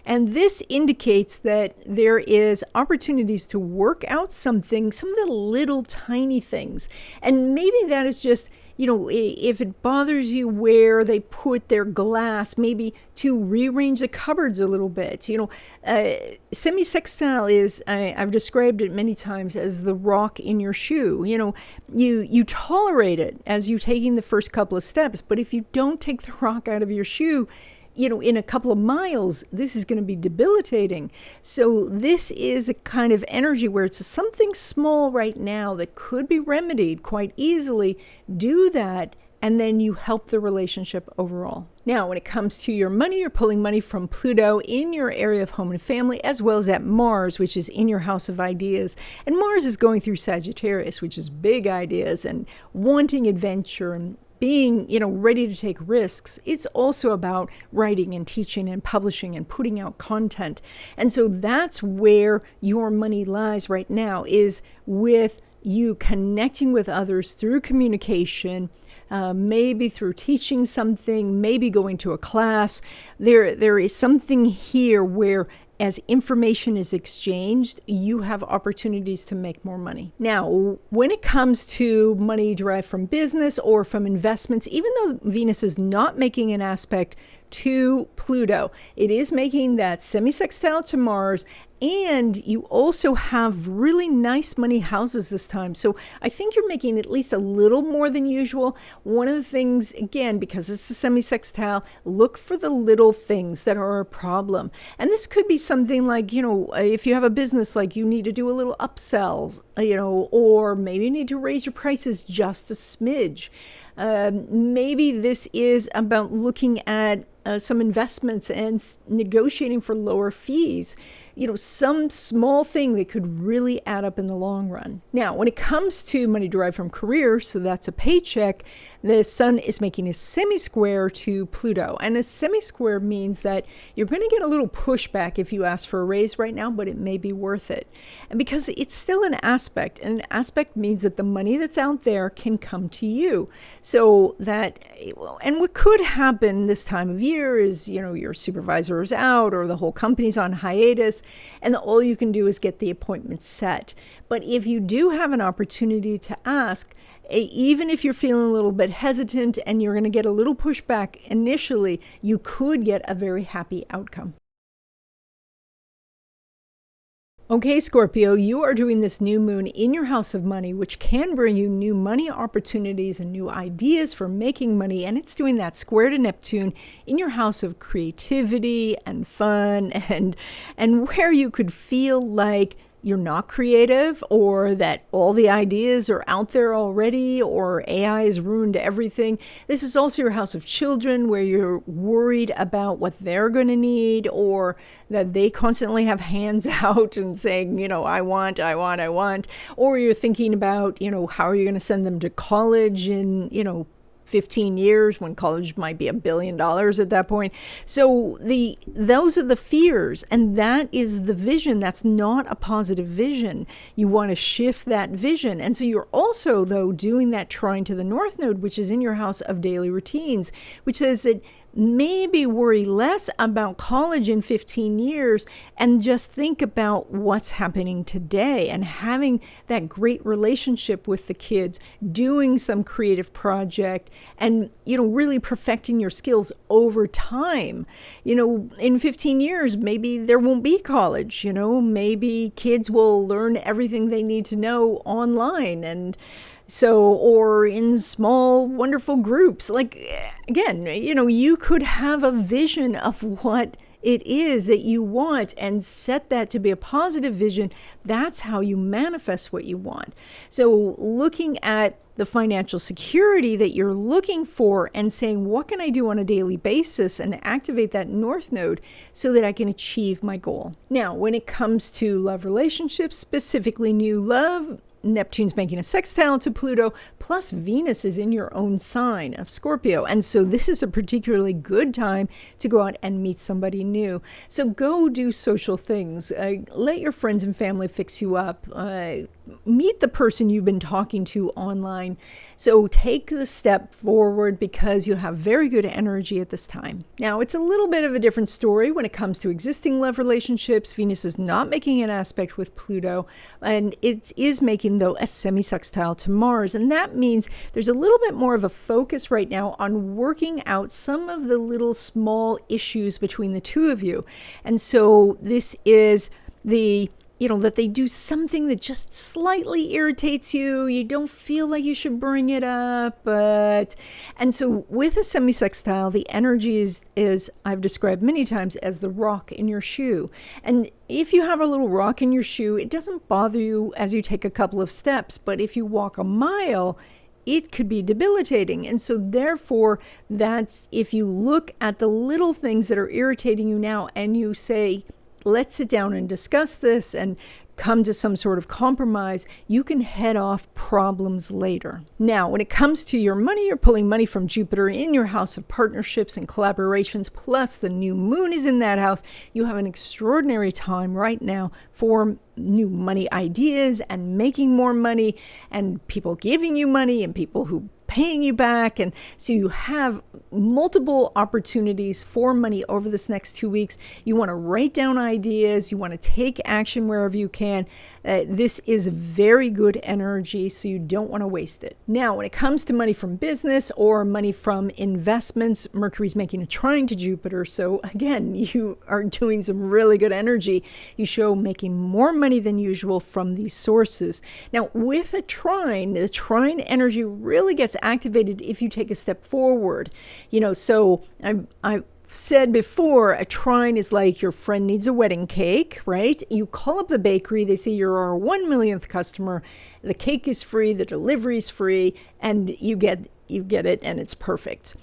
And this indicates that there is opportunities to work out something, some of the little tiny things. And maybe that is just, if it bothers you where they put their glass, maybe to rearrange the cupboards a little bit. Semi-sextile is, I've described it many times as the rock in your shoe. You tolerate it as you're taking the first couple of steps, but if you don't take the rock out of your shoe, in a couple of miles, this is going to be debilitating. So this is a kind of energy where it's something small right now that could be remedied quite easily. Do that, and then you help the relationship overall. Now, when it comes to your money, you're pulling money from Pluto in your area of home and family, as well as at Mars, which is in your house of ideas. And Mars is going through Sagittarius, which is big ideas and wanting adventure and being, ready to take risks. It's also about writing and teaching and publishing and putting out content. And so that's where your money lies right now, is with you connecting with others through communication, maybe through teaching something, maybe going to a class. There is something here where as information is exchanged, you have opportunities to make more money. Now, when it comes to money derived from business or from investments, even though Venus is not making an aspect to Pluto, it is making that semi-sextile to Mars, and you also have really nice money houses this time. So I think you're making at least a little more than usual. One of the things, again, because it's a semi-sextile, look for the little things that are a problem. And this could be something like, if you have a business, like you need to do a little upsell, or maybe you need to raise your prices just a smidge. Maybe this is about looking at some investments and negotiating for lower fees. Some small thing that could really add up in the long run. Now, when it comes to money derived from career, so that's a paycheck, the sun is making a semi-square to Pluto. And a semi-square means that you're going to get a little pushback if you ask for a raise right now, but it may be worth it. And because it's still an aspect, and an aspect means that the money that's out there can come to you. So that, and what could happen this time of year is, your supervisor is out or the whole company's on hiatus, and all you can do is get the appointment set. But if you do have an opportunity to ask, even if you're feeling a little bit hesitant and you're going to get a little pushback initially, you could get a very happy outcome. Okay, Scorpio, you are doing this new moon in your house of money, which can bring you new money opportunities and new ideas for making money. And it's doing that square to Neptune in your house of creativity and fun, and where you could feel like you're not creative, or that all the ideas are out there already, or AI has ruined everything. This is also your house of children, where you're worried about what they're going to need, or that they constantly have hands out and saying, I want. Or you're thinking about, how are you going to send them to college in, 15 years, when college might be $1 billion at that point. So those are the fears, and that is the vision. That's not a positive vision. You want to shift that vision. And so you're also, though, doing that trine to the North Node, which is in your house of daily routines, which says that maybe worry less about college in 15 years and just think about what's happening today and having that great relationship with the kids, doing some creative project, and really perfecting your skills over time. In 15 years, maybe there won't be college. Maybe kids will learn everything they need to know online, and or in small, wonderful groups. Again, you could have a vision of what it is that you want and set that to be a positive vision. That's how you manifest what you want. So looking at the financial security that you're looking for and saying, what can I do on a daily basis, and activate that North Node so that I can achieve my goal. Now, when it comes to love relationships, specifically new love, Neptune's making a sextile to Pluto, plus Venus is in your own sign of Scorpio. And so this is a particularly good time to go out and meet somebody new. So go do social things. Let your friends and family fix you up. Meet the person you've been talking to online. So take the step forward, because you have very good energy at this time. Now, it's a little bit of a different story when it comes to existing love relationships. Venus is not making an aspect with Pluto, and it is making, though, a semi-sextile to Mars. And that means there's a little bit more of a focus right now on working out some of the little small issues between the two of you. And so this is the that they do something that just slightly irritates you. You don't feel like you should bring it up, and so with a semi-sextile, the energy is I've described many times as the rock in your shoe. And if you have a little rock in your shoe, it doesn't bother you as you take a couple of steps, but if you walk a mile, it could be debilitating. And so therefore, that's if you look at the little things that are irritating you now and you say, let's sit down and discuss this and come to some sort of compromise, you can head off problems later. Now, when it comes to your money, you're pulling money from Jupiter in your house of partnerships and collaborations, plus the new moon is in that house. You have an extraordinary time right now for new money ideas and making more money and people giving you money and people who paying you back. And so you have multiple opportunities for money over this next 2 weeks. You want to write down ideas. You want to take action wherever you can. This is very good energy, so you don't want to waste it. Now, when it comes to money from business or money from investments, Mercury's making a trine to Jupiter. So again, you are doing some really good energy. You show making more money than usual from these sources. Now, with a trine, the trine energy really gets activated if you take a step forward. So I said before, a trine is like your friend needs a wedding cake, right? You call up the bakery, they say you're our 1 millionth customer, the cake is free, the delivery is free, and you get it and it's perfect.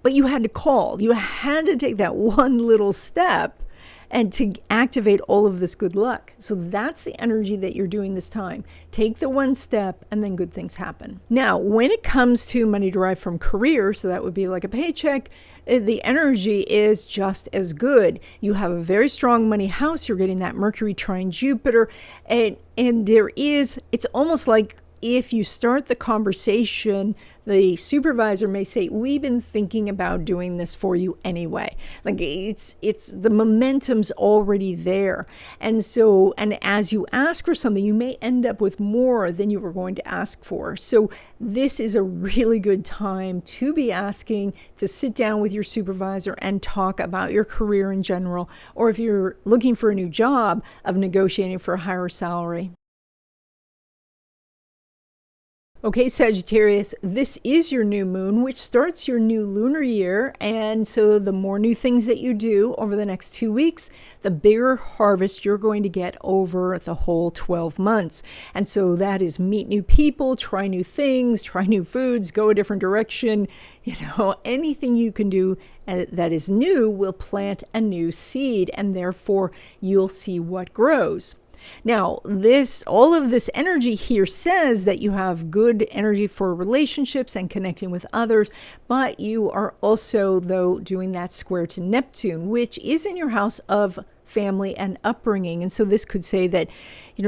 But you had to call, you had to take that one little step and to activate all of this good luck. So that's the energy that you're doing this time. Take the one step and then good things happen. Now, when it comes to money derived from career, so that would be like a paycheck, the energy is just as good. You have a very strong money house. You're getting that Mercury trine Jupiter. And it's almost like if you start the conversation, the supervisor may say, we've been thinking about doing this for you anyway. Like it's the momentum's already there. And as you ask for something, you may end up with more than you were going to ask for. So this is a really good time to be asking to sit down with your supervisor and talk about your career in general, or if you're looking for a new job, of negotiating for a higher salary. Okay, Sagittarius, this is your new moon, which starts your new lunar year. And so the more new things that you do over the next 2 weeks, the bigger harvest you're going to get over the whole 12 months. And so that is meet new people, try new things, try new foods, go a different direction. Anything you can do that is new will plant a new seed, and therefore you'll see what grows. Now, all of this energy here says that you have good energy for relationships and connecting with others, but you are also, though, doing that square to Neptune, which is in your house of family and upbringing. And so this could say that,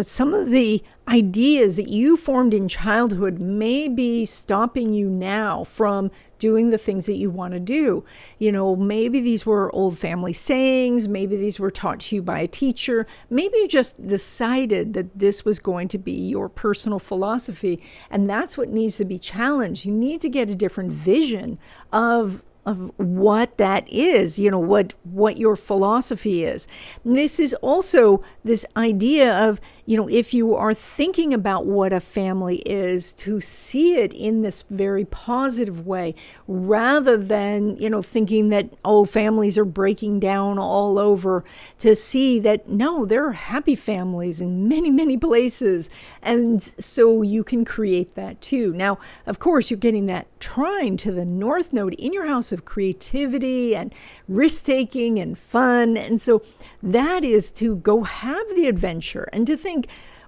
some of the ideas that you formed in childhood may be stopping you now from doing the things that you want to do. Maybe these were old family sayings. Maybe these were taught to you by a teacher. Maybe you just decided that this was going to be your personal philosophy. And that's what needs to be challenged. You need to get a different vision of what that is, what your philosophy is. And this is also this idea of, if you are thinking about what a family is, to see it in this very positive way, rather than, thinking that, families are breaking down all over, to see that, no, there are happy families in many, many places. And so you can create that too. Now, of course, you're getting that trine to the North Node in your house of creativity and risk-taking and fun. And so that is to go have the adventure and to think,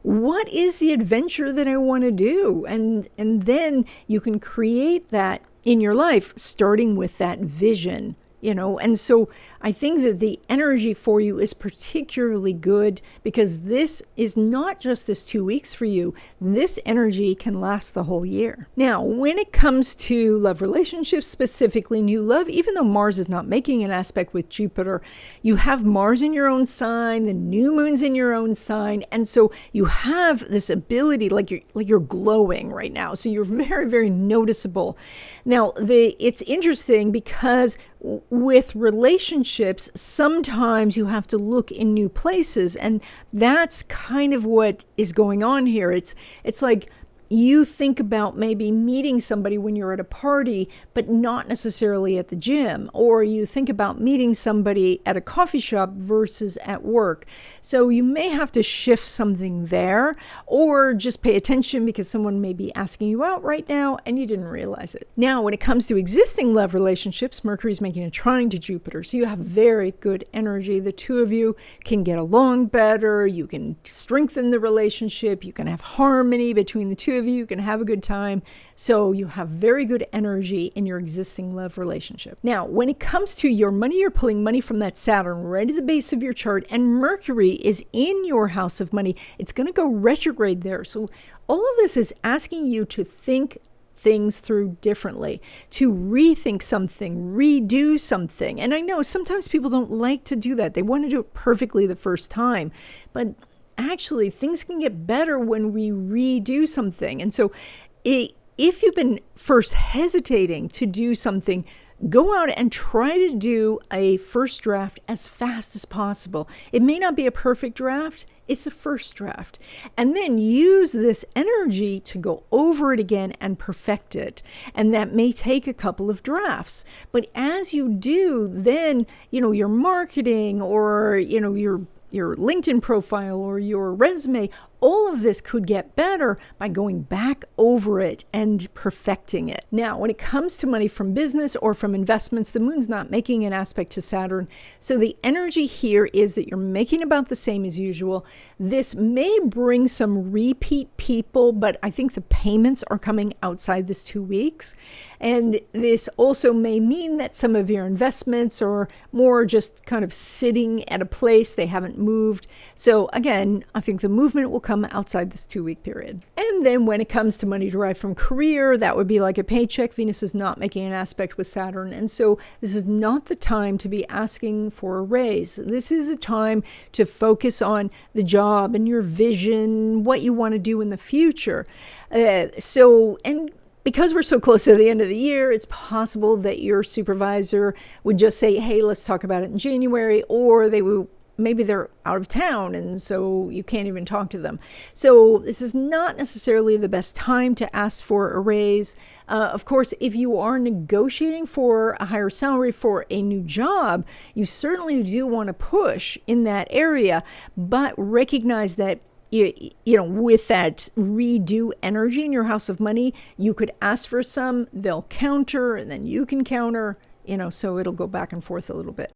what is the adventure that I want to do? And then you can create that in your life, starting with that vision. And so I think that the energy for you is particularly good, because this is not just this 2 weeks for you. This energy can last the whole year. Now, when it comes to love relationships, specifically new love, even though Mars is not making an aspect with Jupiter, you have Mars in your own sign, the new moon's in your own sign. And so you have this ability, like you're glowing right now. So you're very, very noticeable. Now, it's interesting because with relationships, sometimes you have to look in new places, and that's kind of what is going on here. It's like you think about maybe meeting somebody when you're at a party, but not necessarily at the gym, or you think about meeting somebody at a coffee shop versus at work. So you may have to shift something there, or just pay attention because someone may be asking you out right now and you didn't realize it. Now, when it comes to existing love relationships, Mercury is making a trine to Jupiter, so you have very good energy. The two of you can get along better, you can strengthen the relationship, you can have harmony between the two of you, you can have a good time. So you have very good energy in your existing love relationship. Now, when it comes to your money, you're pulling money from that Saturn right at the base of your chart, and Mercury is in your house of money. It's going to go retrograde there. So all of this is asking you to think things through differently, to rethink something, redo something. And I know sometimes people don't like to do that. They want to do it perfectly the first time, but actually things can get better when we redo something. And so if you've been first hesitating to do something, go out and try to do a first draft as fast as possible. It may not be a perfect draft, it's a first draft. And then use this energy to go over it again and perfect it. And that may take a couple of drafts. But as you do, then, your marketing or, your LinkedIn profile or your resume, all of this could get better by going back over it and perfecting it. Now, when it comes to money from business or from investments, the moon's not making an aspect to Saturn. So the energy here is that you're making about the same as usual. This may bring some repeat people, but I think the payments are coming outside this 2 weeks. And this also may mean that some of your investments are more just kind of sitting at a place, they haven't moved. So again, I think the movement will come outside this 2 week period. And then when it comes to money derived from career, that would be like a paycheck. Venus is not making an aspect with Saturn. And so this is not the time to be asking for a raise. This is a time to focus on the job and your vision, what you want to do in the future. And because we're so close to the end of the year, it's possible that your supervisor would just say, hey, let's talk about it in January, or maybe they're out of town and so you can't even talk to them. So this is not necessarily the best time to ask for a raise. Of course, if you are negotiating for a higher salary for a new job, you certainly do want to push in that area, but recognize that with that redo energy in your house of money, you could ask for some, they'll counter, and then you can counter, so it'll go back and forth a little bit.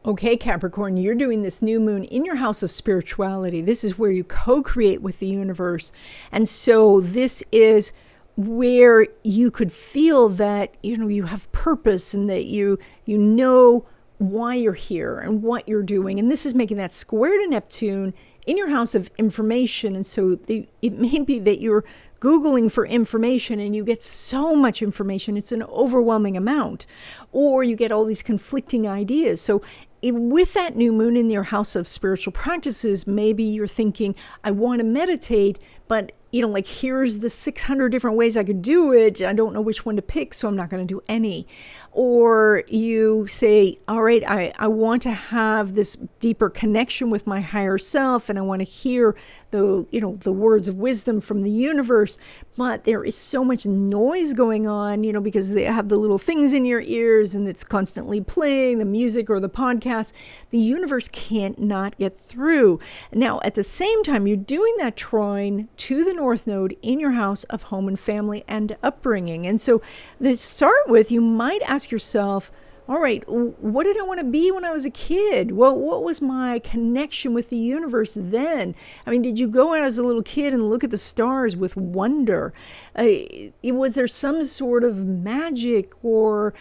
Okay, Capricorn, you're doing this new moon in your house of spirituality. This is where you co-create with the universe. And so this is where you could feel that, you have purpose and that you know why you're here and what you're doing. And this is making that square to Neptune in your house of information. And so it may be that you're Googling for information and you get so much information, it's an overwhelming amount, or you get all these conflicting ideas. So with that new moon in your house of spiritual practices, maybe you're thinking, I want to meditate, but here's the 600 different ways I could do it. I don't know which one to pick, so I'm not going to do any. Or you say, all right, I want to have this deeper connection with my higher self, and I want to hear the words of wisdom from the universe, but there is so much noise going on, because they have the little things in your ears and it's constantly playing the music or the podcast. The universe can't not get through. Now, at the same time, you're doing that trine to the North Node in your house of home and family and upbringing. And so to start with, you might ask yourself, all right, what did I want to be when I was a kid? Well, what was my connection with the universe then? I mean, did you go out as a little kid and look at the stars with wonder? Was there some sort of magic or,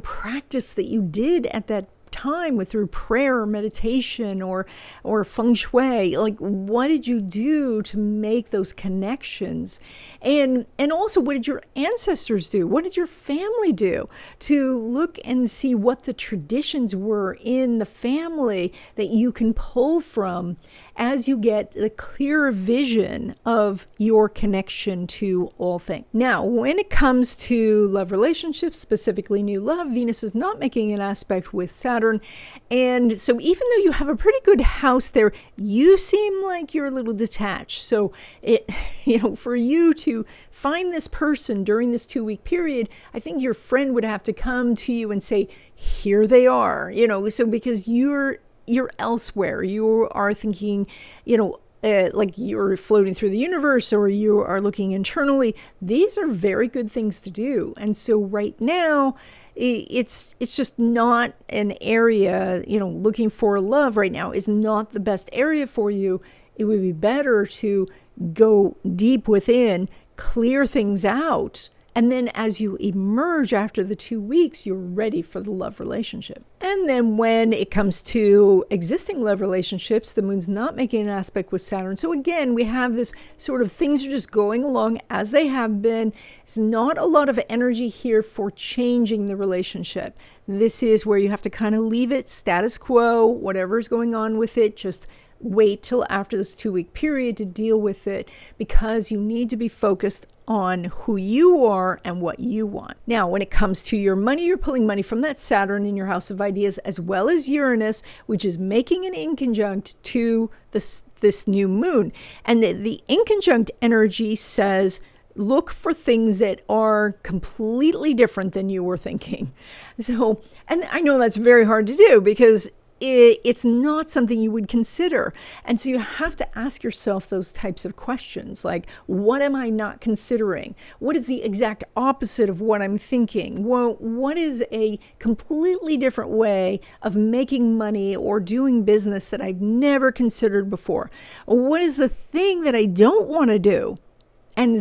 practice that you did at that time through prayer or meditation or feng shui? Like, what did you do to make those connections? And also, what did your ancestors do? What did your family do to look and see what the traditions were in the family that you can pull from? as you get the clearer vision of your connection to all things. Now, when it comes to love relationships, specifically new love, Venus is not making an aspect with Saturn. And so even though you have a pretty good house there, you seem like you're a little detached. So for you to find this person during this 2-week period, I think your friend would have to come to you and say, here they are, so because you're elsewhere, you are thinking, like you're floating through the universe, or you are looking internally. These are very good things to do. And so right now, it's just not an area, looking for love right now is not the best area for you. It would be better to go deep within, clear things out, and then as you emerge after the 2 weeks, you're ready for the love relationship. And then when it comes to existing love relationships, the moon's not making an aspect with Saturn. So again, we have this sort of things are just going along as they have been. It's not a lot of energy here for changing the relationship. This is where you have to kind of leave it status quo, whatever's going on with it, just wait till after this 2-week period to deal with it, because you need to be focused on who you are and what you want. Now, when it comes to your money, you're pulling money from that Saturn in your house of ideas, as well as Uranus, which is making an inconjunct to this new moon. And the inconjunct energy says, look for things that are completely different than you were thinking. So, and I know that's very hard to do because it's not something you would consider. And so you have to ask yourself those types of questions, like, what am I not considering? What is the exact opposite of what I'm thinking? Well, what is a completely different way of making money or doing business that I've never considered before? What is the thing that I don't want to do? And,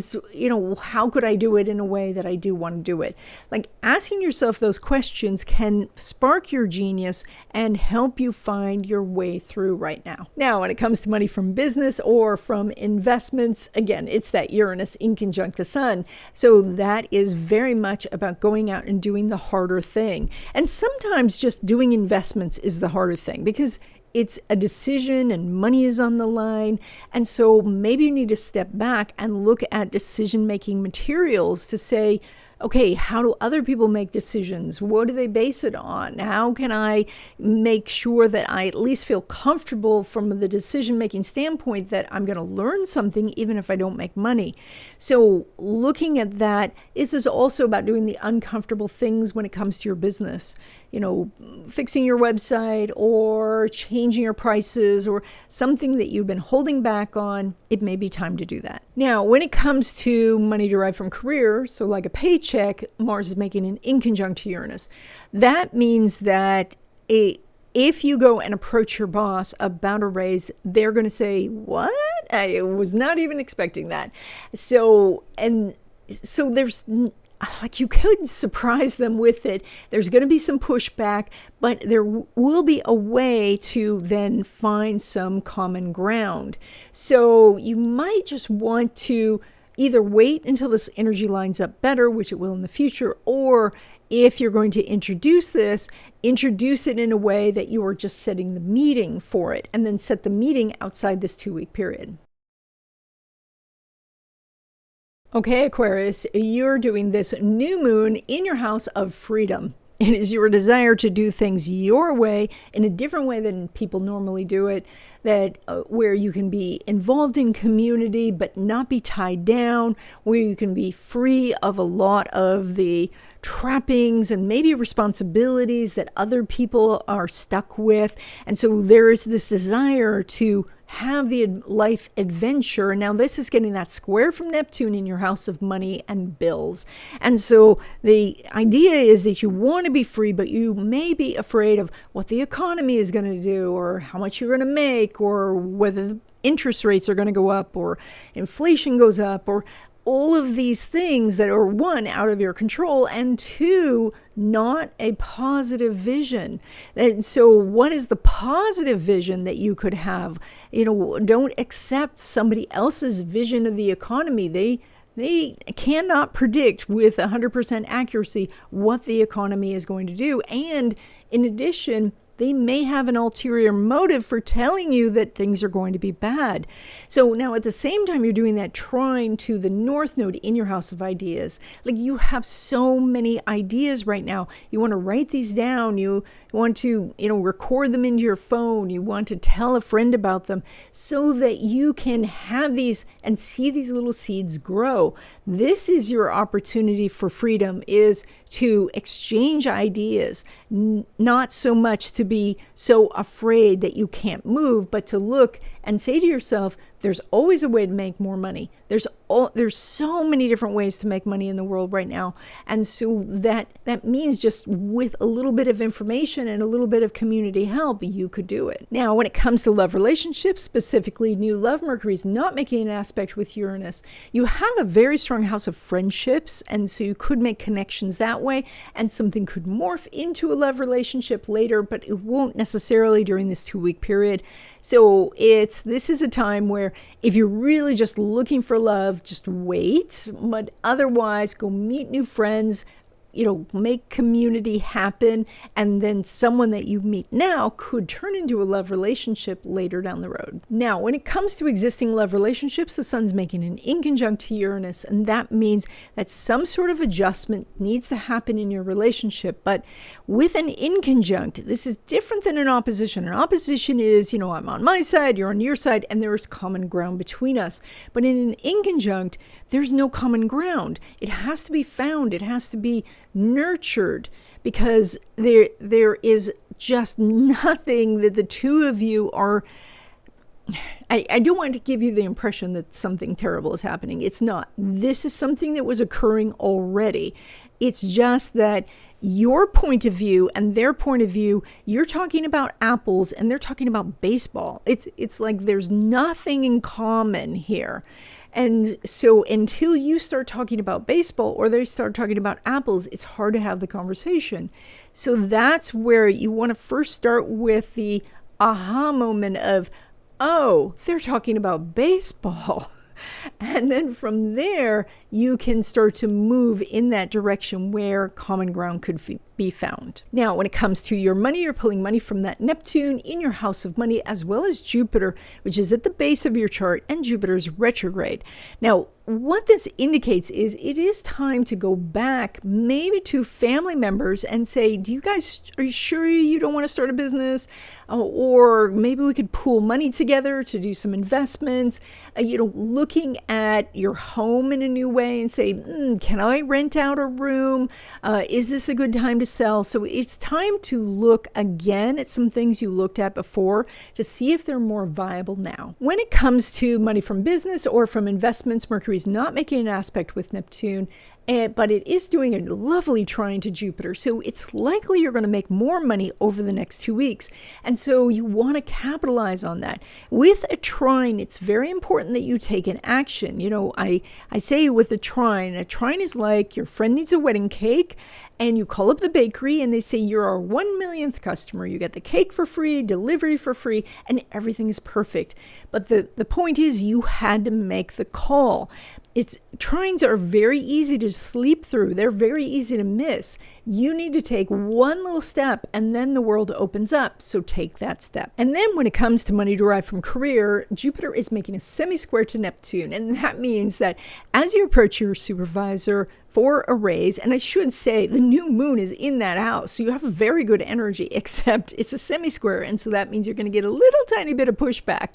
how could I do it in a way that I do want to do it? Like, asking yourself those questions can spark your genius and help you find your way through right now. Now, when it comes to money from business or from investments, again, it's that Uranus inconjunct the sun. So that is very much about going out and doing the harder thing. And sometimes just doing investments is the harder thing, because it's a decision and money is on the line. And so maybe you need to step back and look at decision-making materials to say, okay, how do other people make decisions? What do they base it on? How can I make sure that I at least feel comfortable from the decision-making standpoint that I'm going to learn something even if I don't make money? So looking at that, this is also about doing the uncomfortable things when it comes to your business. Fixing your website or changing your prices or something that you've been holding back on, it may be time to do that. Now, when it comes to money derived from career, so like a paycheck, Mars is making an inconjunct to Uranus. That means that if you go and approach your boss about a raise, they're going to say, what? I was not even expecting that. So there's, like, you could surprise them with it. There's going to be some pushback, but there will be a way to then find some common ground. So you might just want to either wait until this energy lines up better, which it will in the future, or if you're going to introduce it in a way that you are just setting the meeting for it, and then set the meeting outside this 2-week period. Okay, Aquarius, you're doing this new moon in your house of freedom. It is your desire to do things your way, in a different way than people normally do it, that where you can be involved in community but not be tied down, where you can be free of a lot of the trappings and maybe responsibilities that other people are stuck with. And so there is this desire to have the life adventure. Now, this is getting that square from Neptune in your house of money and bills. And so the idea is that you want to be free, but you may be afraid of what the economy is going to do, or how much you're going to make, or whether the interest rates are going to go up, or inflation goes up, or all of these things that are, one, out of your control, and two, not a positive vision. And so what is the positive vision that you could have? Don't accept somebody else's vision of the economy. They cannot predict with 100% accuracy what the economy is going to do. And in addition, they may have an ulterior motive for telling you that things are going to be bad. So now at the same time, you're doing that trine to the North Node in your house of ideas. Like, you have so many ideas right now. You want to write these down. You want to, record them into your phone. You want to tell a friend about them so that you can have these and see these little seeds grow. This is your opportunity for freedom, is to exchange ideas, not so much to be so afraid that you can't move, but to look and say to yourself, there's always a way to make more money. There's so many different ways to make money in the world right now. And so that means just with a little bit of information and a little bit of community help, you could do it. Now, when it comes to love relationships, specifically new love, Mercury is not making an aspect with Uranus. You have a very strong house of friendships, and so you could make connections that way, and something could morph into a love relationship later, but it won't necessarily during this 2-week period. So this is a time where if you're really just looking for love, just wait, but otherwise go meet new friends, make community happen, and then someone that you meet now could turn into a love relationship later down the road. Now, when it comes to existing love relationships, the sun's making an inconjunct to Uranus, and that means that some sort of adjustment needs to happen in your relationship. But with an inconjunct, this is different than an opposition. An opposition is, I'm on my side, you're on your side, and there is common ground between us. But in an inconjunct, there's no common ground. It has to be found. It has to be nurtured, because there is just nothing that the two of you are. I don't want to give you the impression that something terrible is happening. It's not. This is something that was occurring already. It's just that your point of view and their point of view, you're talking about apples and they're talking about baseball. It's like there's nothing in common here. And so until you start talking about baseball or they start talking about apples, it's hard to have the conversation. So that's where you want to first start with the aha moment of, oh, they're talking about baseball. And then from there, you can start to move in that direction where common ground could be found. Now, when it comes to your money, you're pulling money from that Neptune in your house of money, as well as Jupiter, which is at the base of your chart, and Jupiter's retrograde. Now, what this indicates is it is time to go back maybe to family members and say, are you sure you don't want to start a business? Or maybe we could pool money together to do some investments, looking at your home in a new way and say, can I rent out a room? Is this a good time to sell? So it's time to look again at some things you looked at before to see if they're more viable now. When it comes to money from business or from investments, Mercury is not making an aspect with Neptune, but it is doing a lovely trine to Jupiter. So it's likely you're going to make more money over the next 2 weeks. And so you want to capitalize on that. With a trine, it's very important that you take an action. I say with a trine is like your friend needs a wedding cake, and you call up the bakery and they say you're our 1 millionth customer. You get the cake for free, delivery for free, and everything is perfect. But the point is you had to make the call. Trines are very easy to sleep through. They're very easy to miss. You need to take one little step and then the world opens up. So take that step. And then when it comes to money derived from career, Jupiter is making a semi-square to Neptune. And that means that as you approach your supervisor for a raise, and I should say the new moon is in that house, so you have a very good energy, except it's a semi-square, and so that means you're going to get a little tiny bit of pushback,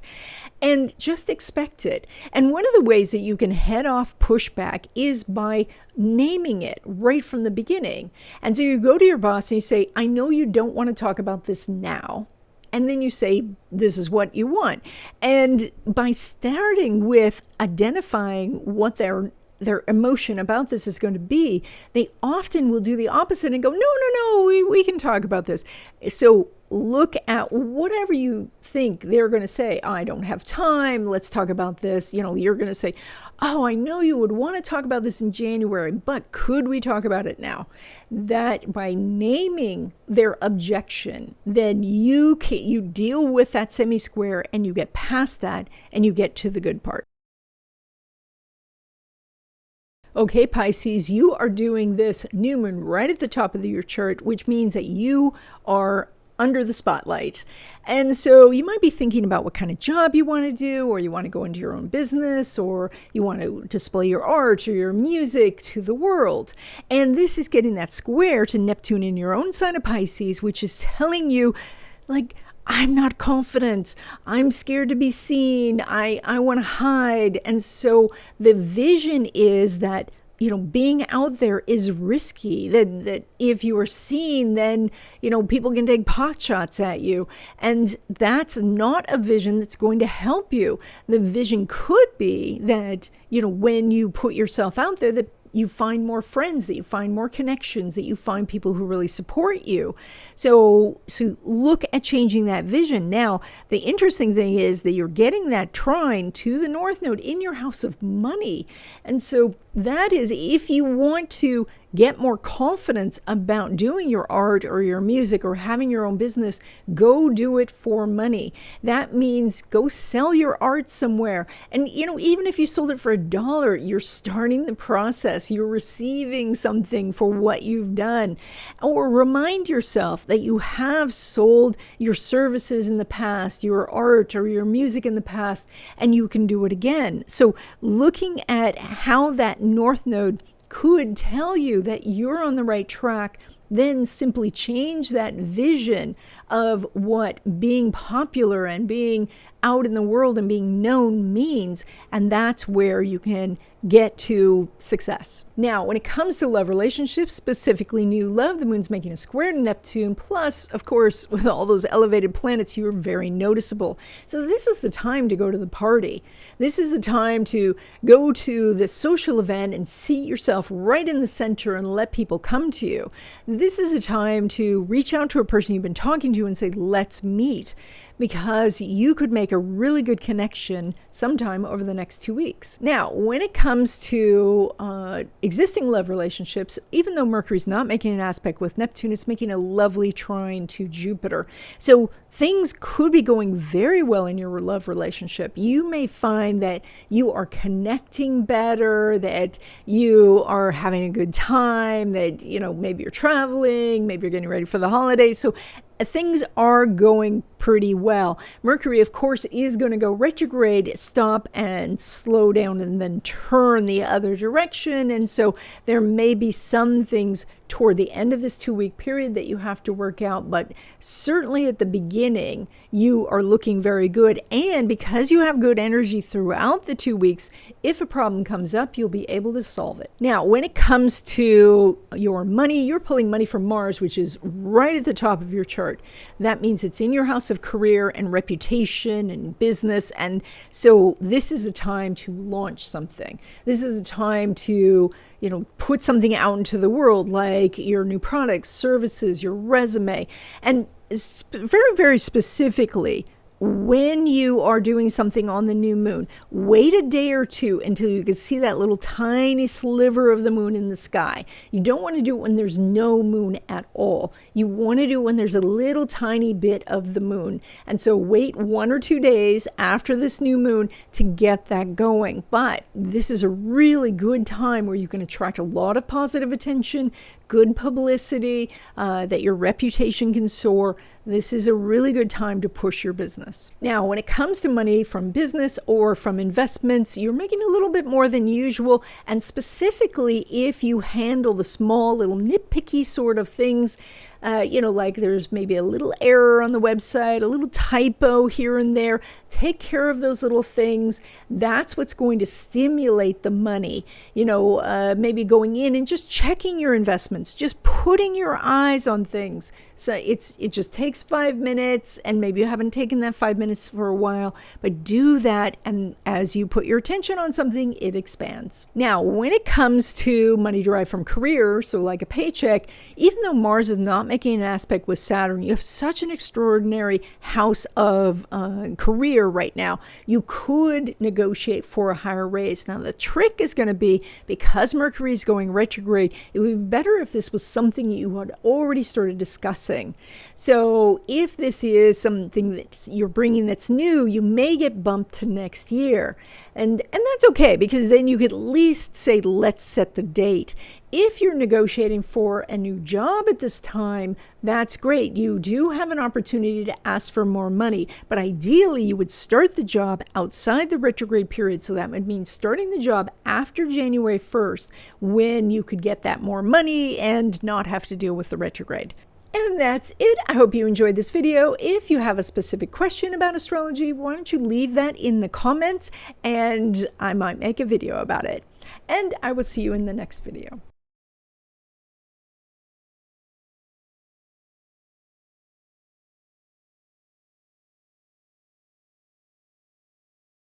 and just expect it. And one of the ways that you can head off pushback is by naming it right from the beginning. And so you go to your boss and you say, I know you don't want to talk about this now. And then you say, this is what you want. And by starting with identifying what their emotion about this is going to be, they often will do the opposite and go, no, we can talk about this. So look at whatever you think they're going to say. I don't have time. Let's talk about this. You're going to say, oh, I know you would want to talk about this in January, but could we talk about it now? That by naming their objection, then you deal with that semi-square and you get past that and you get to the good part. Okay, Pisces, you are doing this new moon right at the top of your chart, which means that you are under the spotlight. And so you might be thinking about what kind of job you want to do, or you want to go into your own business, or you want to display your art or your music to the world. And this is getting that square to Neptune in your own sign of Pisces, which is telling you, like, I'm not confident. I'm scared to be seen. I want to hide. And so the vision is that, being out there is risky, that if you are seen, then, people can take pot shots at you. And that's not a vision that's going to help you. The vision could be that, when you put yourself out there, that you find more friends, that you find more connections, that you find people who really support you. So look at changing that vision. Now, the interesting thing is that you're getting that trine to the North Node in your house of money. And so that is, if you want to get more confidence about doing your art or your music or having your own business, go do it for money. That means go sell your art somewhere. And, even if you sold it for $1, you're starting the process. You're receiving something for what you've done. Or remind yourself that you have sold your services in the past, your art or your music in the past, and you can do it again. So looking at how that North Node could tell you that you're on the right track, then simply change that vision of what being popular and being out in the world and being known means, and that's where you can get to success. Now, when it comes to love relationships, specifically new love, the moon's making a square to Neptune, plus, of course, with all those elevated planets, you're very noticeable. So this is the time to go to the party. This is the time to go to the social event and seat yourself right in the center and let people come to you. This is a time to reach out to a person you've been talking to and say, let's meet, because you could make a really good connection sometime over the next 2 weeks. Now, when it comes to existing love relationships, even though Mercury's not making an aspect with Neptune, it's making a lovely trine to Jupiter. So things could be going very well in your love relationship. You may find that you are connecting better, that you are having a good time, that, maybe you're traveling, maybe you're getting ready for the holidays. So things are going pretty well. Mercury, of course, is going to go retrograde, stop and slow down and then turn the other direction. And so there may be some things toward the end of this 2-week period that you have to work out, but certainly at the beginning, you are looking very good. And because you have good energy throughout the 2 weeks, if a problem comes up, you'll be able to solve it. Now, when it comes to your money, you're pulling money from Mars, which is right at the top of your chart. That means it's in your house of career and reputation and business. And so this is a time to launch something. This is a time to put something out into the world, like your new products, services, your resume. And very, very specifically, when you are doing something on the new moon, wait a day or two until you can see that little tiny sliver of the moon in the sky. You don't want to do it when there's no moon at all. You want to do it when there's a little tiny bit of the moon. And so wait 1 or 2 days after this new moon to get that going. But this is a really good time where you can attract a lot of positive attention, good publicity, that your reputation can soar. This is a really good time to push your business. Now, when it comes to money from business or from investments, you're making a little bit more than usual. And specifically, if you handle the small, little nitpicky sort of things, like there's maybe a little error on the website, a little typo here and there. Take care of those little things. That's what's going to stimulate the money. Maybe going in and just checking your investments, just putting your eyes on things. So it just takes 5 minutes, and maybe you haven't taken that 5 minutes for a while, but do that. And as you put your attention on something, it expands. Now, when it comes to money derived from career, so like a paycheck, even though Mars is not making an aspect with Saturn, you have such an extraordinary house of career right now. You could negotiate for a higher raise. Now, the trick is going to be, because Mercury is going retrograde, it would be better if this was something you had already started discussing. So if this is something that you're bringing that's new, you may get bumped to next year. And that's okay, because then you could at least say, let's set the date. If you're negotiating for a new job at this time, that's great. You do have an opportunity to ask for more money, but ideally you would start the job outside the retrograde period. So that would mean starting the job after January 1st, when you could get that more money and not have to deal with the retrograde. And that's it. I hope you enjoyed this video. If you have a specific question about astrology, why don't you leave that in the comments and I might make a video about it. And I will see you in the next video.